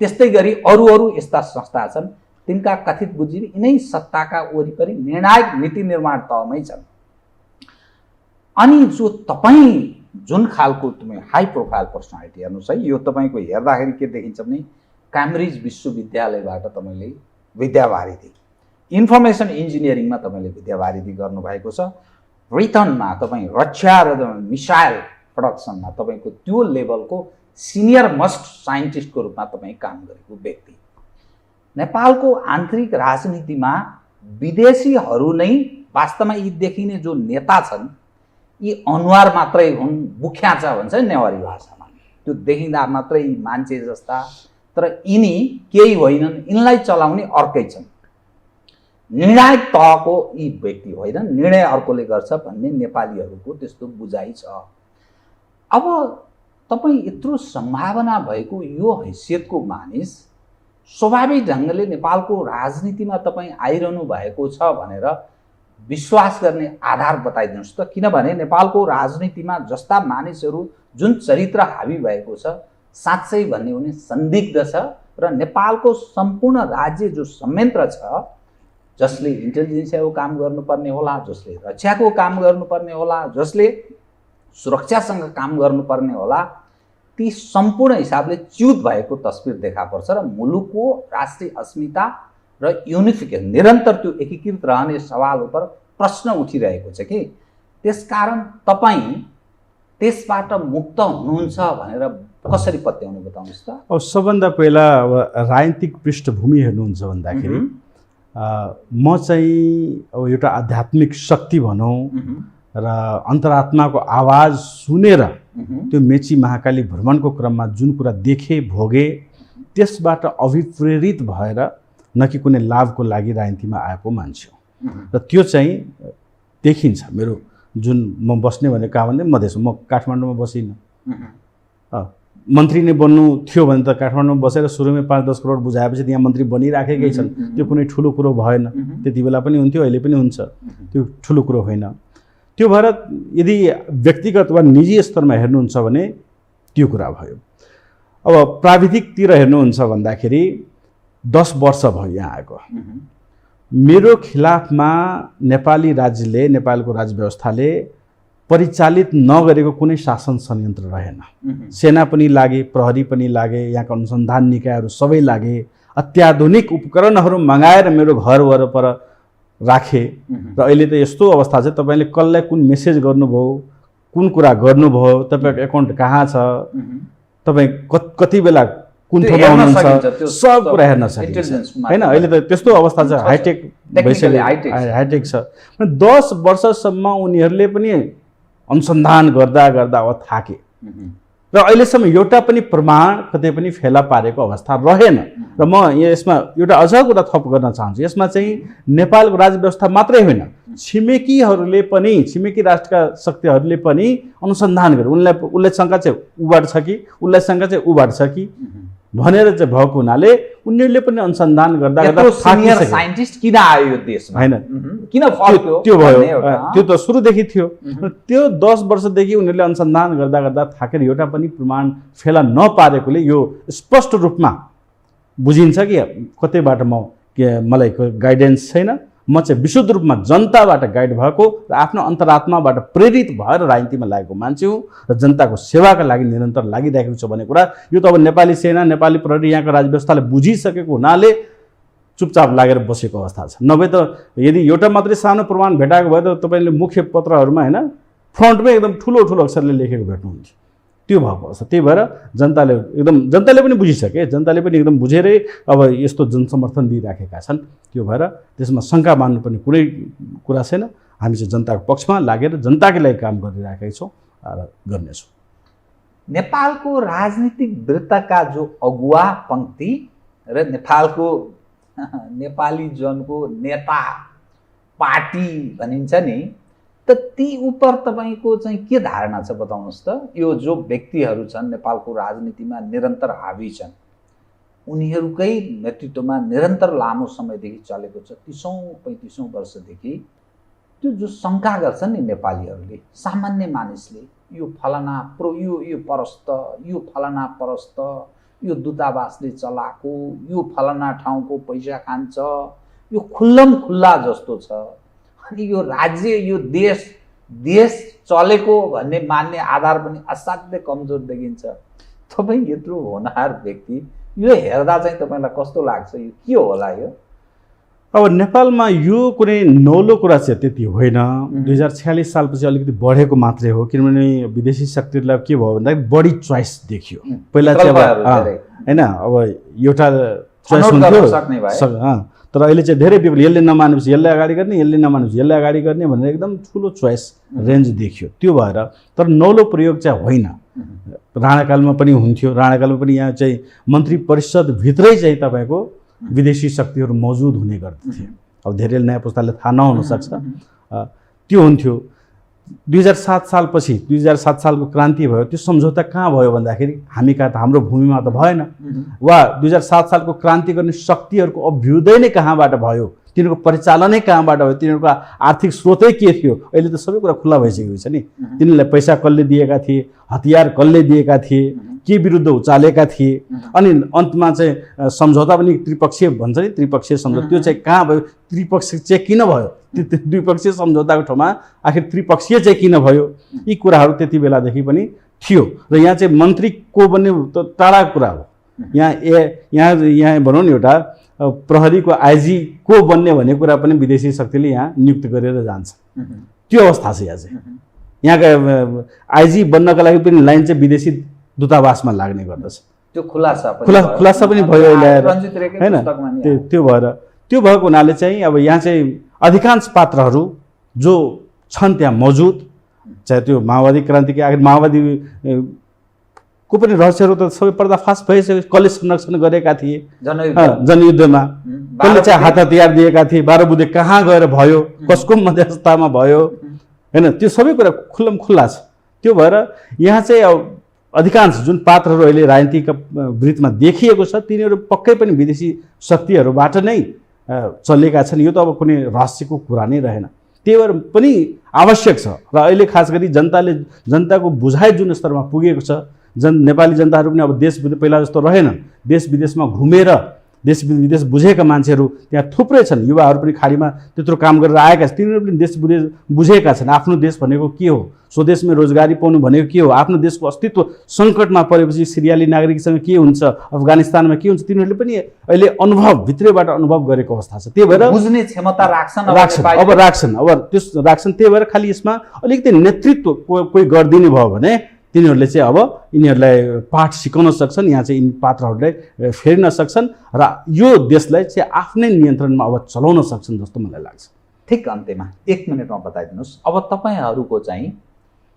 त्यस्तै गरी अरू यस्ता संस्था छन्। तिनका कथित बुद्धिजीवी यिनै सत्ताका वरिपरि निर्णायक नीति निर्माण तहमै छन्। अनि जो तपाईँ जुन खालको तपाईँ हाई प्रोफाइल पर्सनालिटी हेर्नुहोस् है, यो तपाईँको हेर्दाखेरि के देखिन्छ भने क्याम्ब्रिज विश्वविद्यालयबाट तपाईँले विद्यावारिधि, इन्फर्मेसन इन्जिनियरिङमा तपाईँले विद्यावारिधि गर्नुभएको छ, रिटर्नमा तपाईँ रक्षा र मिसाइल प्रोडक्सनमा तपाईँको त्यो लेभलको सिनियर मोस्ट साइन्टिस्टको रूपमा तपाईँ काम गरेको व्यक्ति। नेपालको आन्तरिक राजनीतिमा विदेशीहरू नै वास्तवमा यी देखिने जो नेता छन् यी अनुहार मात्रै हुन्, बुख्याचा भन्छ नि नेवारी भाषामा, त्यो देखिँदा मात्रै मान्छे जस्ता, तर यिनी केही होइनन्, यिनलाई चलाउने अर्कै छन्। निर्णायक तहको यी व्यक्ति होइनन्, निर्णय अर्कोले गर्छ भन्ने नेपालीहरूको त्यस्तो बुझाइ छ। अब तपाईँ यत्रो सम्भावना भएको यो हैसियतको मानिस स्वाभाविक ढङ्गले नेपालको राजनीतिमा तपाईँ आइरहनु भएको छ भनेर विश्वास गर्ने आधार बताइदिनुहोस् त। किनभने नेपालको राजनीतिमा जस्ता मानिसहरू जुन चरित्र हावी भएको छ साँच्चै भन्ने हो भने संदिग्ध छ, र नेपालको सम्पूर्ण राज्य जो संयन्त्र छ, जसले इन्टेलिजेन्सको काम गर्नुपर्ने होला, जसले रक्षाको काम गर्नुपर्ने होला, जसले सुरक्षासँग काम गर्नुपर्ने होला, ती सम्पूर्ण हिसाबले च्युत भएको तस्बिर देखा पर्छ र मुलुकको राष्ट्रिय अस्मिता र युनिफिकेसन निरन्तर त्यो एकीकृत रहने सवाल उपर प्रश्न उठिरहेको छ कि त्यसकारण तपाईँ त्यसबाट मुक्त हुनुहुन्छ भनेर कसरी पत्याउने बताउनुहोस् त। अब सबभन्दा पहिला अब राजनीतिक पृष्ठभूमि हेर्नुहुन्छ भन्दाखेरि म चाहिँ अब एउटा आध्यात्मिक शक्ति भनौँ र अन्तरात्माको आवाज सुनेर त्यो मेची महाकाली भ्रमणको क्रममा जुन कुरा देखे भोगे त्यसबाट अभिप्रेरित भएर न कि कुनै लाभको लागि राजनीतिमा आएको मान्छे हो, र त्यो चाहिँ देखिन्छ। मेरो जुन म बस्ने भनेको कहाँ भने मधेस, म काठमाडौँमा बसिनँ। मन्त्री नै बन्नु थियो भने त काठमाडौँमा बसेर सुरुमै 5-10 करोड बुझाएपछि त्यहाँ मन्त्री बनिराखेकै छन्, त्यो कुनै ठुलो कुरो भएन। त्यति बेला पनि हुन्थ्यो, अहिले पनि हुन्छ, त्यो ठुलो कुरो होइन। त्यो भएर यदि व्यक्तिगत वा निजी स्तरमा हेर्नुहुन्छ भने त्यो कुरा भयो। अब प्राविधिकतिर हेर्नुहुन्छ भन्दाखेरि 10 वर्ष भयो यहाँ आएको। मेरो खिलाफमा नेपाली राज्यले, नेपालको राज्य व्यवस्थाले परिचालित नगरेको कुनै शासन संयन्त्र रहेन। सेना पनि लागे, प्रहरी पनि लागे, यहाँका अनुसन्धान निकायहरू सबै लागे, अत्याधुनिक उपकरणहरू मगाएर मेरो घर वरपर राखे। र अहिले त यस्तो अवस्था छ, तपाईँले कसलाई कुन मेसेज गर्नुभयो, कुन कुरा गर्नुभयो, तपाईँको एकाउन्ट कहाँ छ, तपाईँ कति बेला कुन ठाउँमा हुनुहुन्छ, सब कुरा हेर्न सकिन्छ हैन। अहिले त त्यस्तो अवस्था छ, हाइटेक भइसक्यो, हाइटेक छ। 10 वर्षसम्म उनीहरूले पनि अनुसन्धान गर्दा गर्दा अब थाके र अहिलेसम्म एउटा पनि प्रमाण कतै पनि फेला पारेको अवस्था रहेन। र म यसमा एउटा अझ कुरा थप गर्न चाहन्छु। यसमा चाहिँ नेपालको राज्य व्यवस्था मात्रै होइन, छिमेकीहरूले पनि, छिमेकी राष्ट्रका शक्तिहरूले पनि अनुसन्धान गरे। उसलाई शङ्का चाहिँ उबाट छ कि, उसलाई शङ्का चाहिँ उबाट छ कि भनेर चाहिँ भएको हुनाले उनीहरूले पनि अनुसन्धान गर्दा गर्दा सिनियर साइन्टिस्ट किन आयो यो देशमा हैन, किन फल्क्यो त्यो भयो। त्यो त सुरुदेखि थियो। त्यो 10 वर्षदेखि उनीहरूले अनुसन्धान गर्दा गर्दा थाकेर एउटा पनि प्रमाण फेला नपारेकोले यो स्पष्ट रूपमा बुझिन्छ कि कतैबाट मलाई गाइडेन्स छैन। म चाहिँ विशुद्ध रूपमा जनताबाट गाइड भएको र आफ्नो अन्तरात्माबाट प्रेरित भएर राजनीतिमा लागेको मान्छे हुँ र जनताको सेवाका लागि निरन्तर लागिरहेको छु भन्ने कुरा यो त अब नेपाली सेना, नेपाली प्रहरी, यहाँको राज्य व्यवस्थाले बुझिसकेको हुनाले चुपचाप लागेर बसेको अवस्था छ। नभए त यदि एउटा मात्रै सानो प्रमाण भेटाएको भए त तपाईँले मुख्य पत्रहरूमा होइन फ्रन्टमै एकदम ठुलो ठुलो अक्षरले लेखेको भेट्नुहुन्थ्यो। त्यो भएको अवस्था। त्यही भएर जनताले पनि बुझिसके, जनताले पनि एकदम बुझेरै अब यस्तो जनसमर्थन दिइराखेका छन्। त्यो भएर त्यसमा शङ्का मान्नुपर्ने कुनै कुरा छैन। हामी चाहिँ जनताको पक्षमा लागेर जनताकै लागि काम गरिराखेका छौँ र गर्नेछौँ। नेपालको राजनीतिक वृत्तका जो अगुवा पङ्क्ति र नेपालको नेपाली जनको नेता पार्टी भनिन्छ नि, त ती उपर तपाईँको चाहिँ के धारणा छ बताउनुहोस् त। यो जो व्यक्तिहरू छन् नेपालको राजनीतिमा निरन्तर हावी छन्, उनीहरूकै नेतृत्वमा निरन्तर लामो समयदेखि चलेको छ, 30औं-35औं वर्षदेखि त्यो जो शङ्का गर्छन् नि नेपालीहरूले, सामान्य मानिसले, यो फलाना यो परस्त, यो फलाना परस्त, यो दूतावासले चलाएको, यो फलाना ठाउँको पैसा खान्छ, यो खुल्लम खुल्ला जस्तो छ। अनि यो राज्य, यो देश देश चलेको भन्ने मान्ने आधार पनि असाध्यै कमजोर देखिन्छ। तपाईँ यत्रो होनहार व्यक्ति, यो हेर्दा चाहिँ तपाईँलाई कस्तो लाग्छ? यो के होला यो? अब नेपालमा यो कुनै नौलो कुरा चाहिँ त्यति होइन। 2046 सालपछि अलिकति बढेको मात्रै हो, किनभने विदेशी शक्तिहरूलाई के भयो भन्दाखेरि बढी चोइस देखियो। पहिला चाहिँ होइन, अब एउटा चोइस हुन्थ्यो, तर अहिले चाहिँ धेरै पिपल यसले नमानेपछि यसले अगाडि गर्ने, यसले नमानेपछि यसले अगाडि गर्ने भनेर एकदम ठुलो चोइस रेन्ज देखियो। त्यो भएर तर नौलो प्रयोग चाहिँ होइन। राणाकालमा पनि हुन्थ्यो, राणाकालमा पनि यहाँ चाहिँ मन्त्री परिषदभित्रै चाहिँ तपाईँको विदेशी शक्तिहरू मौजुद हुने गर्दथे। अब धेरै नयाँ पुस्ताले थाहा नहुन सक्छ, त्यो हुन्थ्यो। 2007 सालपछि 2007 सालको क्रान्ति भयो, त्यो सम्झौता कहाँ भयो भन्दाखेरि हामी कहाँ त हाम्रो भूमिमा त भएन। वा 2007 सालको क्रान्ति गर्ने शक्तिहरूको अभ्युदय नै कहाँबाट भयो, तिनीहरूको परिचालनै कहाँबाट भयो, तिनीहरूको आर्थिक स्रोतै के थियो? अहिले त सबै कुरा खुल्ला भइसकेको छ नि। तिनीहरूलाई पैसा कसले दिएका थिए, हतियार कसले दिएका थिए, के विरुद्ध उचालेका थिए, अनि अन्तमा चाहिँ सम्झौता पनि त्रिपक्षीय भन्छ नि, त्रिपक्षीय सम्झौता, त्यो चाहिँ कहाँ भयो? त्रिपक्षीय चाहिँ किन भयो? द्विपक्षीय सम्झौताको ठाउँमा आखिर त्रिपक्षीय चाहिँ किन भयो? यी कुराहरू त्यति बेलादेखि पनि थियो। र यहाँ चाहिँ मन्त्री को बन्ने त टाढाको कुरा हो। यहाँ भनौँ न, एउटा प्रहरीको आइजी को बन्ने भन्ने कुरा पनि विदेशी शक्तिले यहाँ नियुक्त गरेर जान्छ। त्यो अवस्था छ यहाँ चाहिँ। यहाँका आइजी बन्नका लागि पनि लाइन चाहिँ विदेशी दूतावासमा लाग्ने गर्दछ। त्यो खुलासा पनि भयो अहिले आएर, होइन? त्यो भएको हुनाले चाहिँ अब यहाँ चाहिँ अधिकांश पात्रहरू जो छन् त्यहाँ मौजुद, चाहे त्यो माओवादी क्रान्तिको आखिर माओवादी को पनि रहस्यहरू त सबै पर्दाफास भइसक्यो। कसले संरक्षण गरेका थिए जनयुद्धमा, कसले चाहिँ हात हतियार दिएका थिए, 12 बुधे कहाँ गएर भयो, कसको मध्यस्थतामा भयो, होइन? त्यो सबै कुरा खुल्लम खुल्ला छ। त्यो भएर यहाँ चाहिँ अब अधिकांश जुन पात्रहरू अहिले राजनीतिक वृत्तमा देखिएको छ, तिनीहरू पक्कै पनि विदेशी शक्तिहरूबाट नै चलेका छन्। यो त अब कुनै रहस्यको कुरा नै रहेन। त्यही भएर पनि आवश्यक छ। र अहिले खास गरी जनताको बुझाइ जुन स्तरमा पुगेको छ, नेपाली जनताहरू पनि अब देश पहिला जस्तो रहेन। देश विदेशमा घुमेर देश विदेश बुझेका मान्छेहरू त्यहाँ थुप्रै छन्। युवाहरू पनि खाडीमा त्यत्रो काम गरेर आएका छन्, तिनीहरू पनि देश विदेश बुझेका छन्। आफ्नो देश भनेको के हो, स्वदेशमै रोजगारी पाउनु भनेको के हो, आफ्नो देशको अस्तित्व सङ्कटमा परेपछि सिरियाली नागरिकसँग के हुन्छ, अफगानिस्तानमा के हुन्छ, तिनीहरूले पनि अहिले अनुभव भित्रैबाट अनुभव गरेको अवस्था छ। त्यही भएर बुझ्ने क्षमता राख्छन्। अब त्यो राख्छन्। त्यही भएर खालि यसमा अलिकति नेतृत्व कोही गरिदिने भयो भने तिनीहरूले चाहिँ अब यिनीहरूलाई पाठ सिकाउन सक्छन्। यहाँ चाहिँ यिनी पात्रहरूलाई फेर्न सक्छन् र यो देशलाई चाहिँ आफ्नै नियन्त्रणमा अब चलाउन सक्छन् जस्तो मलाई लाग्छ। ठिक अन्त्यमा 1 मिनटमा बताइदिनुहोस्, अब तपाईँहरूको चाहिँ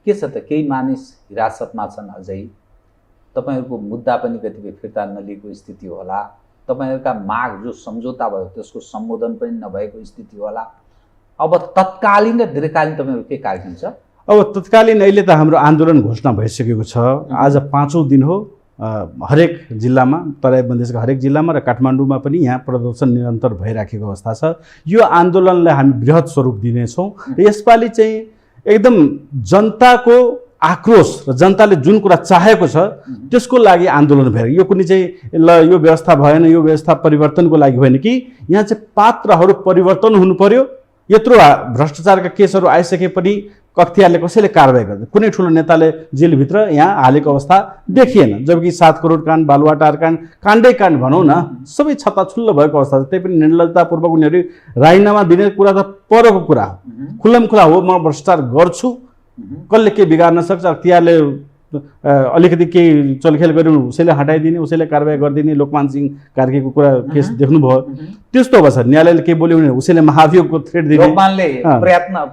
के छ त? केही मानिस हिरासतमा छन् अझै, तपाईँहरूको मुद्दा पनि कतिपय फिर्ता नलिएको स्थिति होला, तपाईँहरूका माग जो सम्झौता भयो त्यसको सम्बोधन पनि नभएको स्थिति होला। अब तत्कालीन र दीर्घकालीन तपाईँहरू के कार्यक्रम छ? अब तत्कालीन अहिले त हाम्रो आन्दोलन घोषणा भइसकेको छ। आज 5औं दिन हो। हरेक जिल्लामा, तराई मधेसका हरेक जिल्लामा र काठमाडौँमा पनि यहाँ प्रदर्शन निरन्तर भइराखेको अवस्था छ। यो आन्दोलनलाई हामी बृहत स्वरूप दिनेछौँ र यसपालि चाहिँ एकदम जनताको आक्रोश र जनताले जुन कुरा चाहेको छ त्यसको लागि आन्दोलन भएर, यो कुनै चाहिँ ल यो व्यवस्था भएन, यो व्यवस्था परिवर्तनको लागि होइन कि यहाँ चाहिँ पात्रहरू परिवर्तन हुनु पर्यो। यत्रो भ्रष्टाचारका केसहरू आइसके पनि कक्तियारले कसैले कारवाही गर्दैन। कुनै ठुलो नेताले जेलभित्र यहाँ हालेको अवस्था देखिएन, जबकि 7 करोड काण्ड, बालुवाटार काण्ड, काण्डै काण्ड भनौँ न, सबै छत्ताछुल्लो भएको अवस्था छ। त्यही पनि निर्लजतापूर्वक उनीहरू राजीनामा दिने कुरा त परको कुरा हो, खुल्लम खुला हो। म भ्रष्टाचार गर्छु, कसले के बिगार्न सक्छ? अख्तियारले अलिकति केही चलखेल गर्यो उसैले हटाइदिने, उसैले कारवाही गरिदिने। लोकमान सिंह कार्कीको कुरा केस देख्नुभयो, त्यस्तो अवस्था। न्यायालयले के बोल्यो भने उसैले महाभियोगको थ्रेट दिने,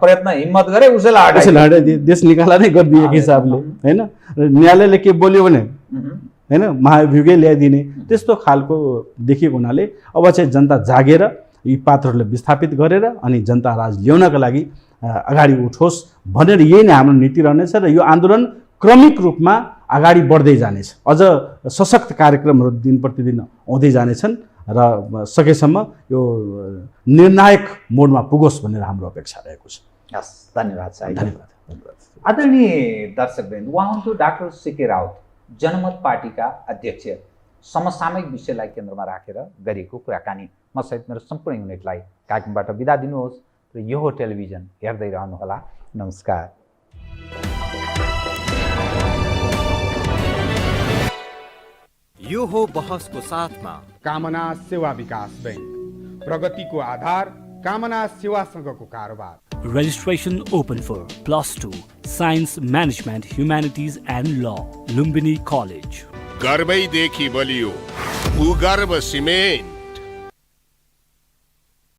प्रयत्न हिम्मत गरे उसैले हटाइदिए, देश निकाला नै गरिदिएको हिसाबले, होइन? न्यायालयले के बोल्यो भने होइन महाभियोगै ल्याइदिने, त्यस्तो खालको देखिएको हुनाले अब चाहिँ जनता जागेर यी पात्रहरूलाई विस्थापित गरेर अनि जनता राज ल्याउनका लागि अगाडि उठोस् भनेर यही नै हाम्रो नीति रहनेछ। र यो आन्दोलन क्रमिक रूपमा अगाडि बढ्दै जानेछ। अझ सशक्त कार्यक्रमहरू दिन प्रतिदिन आउँदै जानेछन् र सकेसम्म यो निर्णायक मोडमा पुगोस् भनेर हाम्रो अपेक्षा रहेको छ। हस्, धन्यवाद साई। धन्यवाद। आदरणीय दर्शकवृन्द, उहाँ हुनुहुन्थ्यो डाक्टर सीके राउत, जनमत पार्टीका अध्यक्ष। समसामयिक विषयलाई केन्द्रमा राखेर गरिएको कुराकानी। म सहित मेरो सम्पूर्ण युनिटलाई कार्यक्रमबाट बिदा दिनुहोस्। र यो हो टेलिभिजन, हेर्दै रहनुहोला। नमस्कार। यो हो बहसको साथमा कामना सेवा विकास बैंक, प्रगतिको आधार कामना सेवासँगको कारोबार। Registration open for +2 Science Management, Humanities and Law, Lumbini College. गर्वैदेखि बलियो भूगर्भ सिमेन्ट।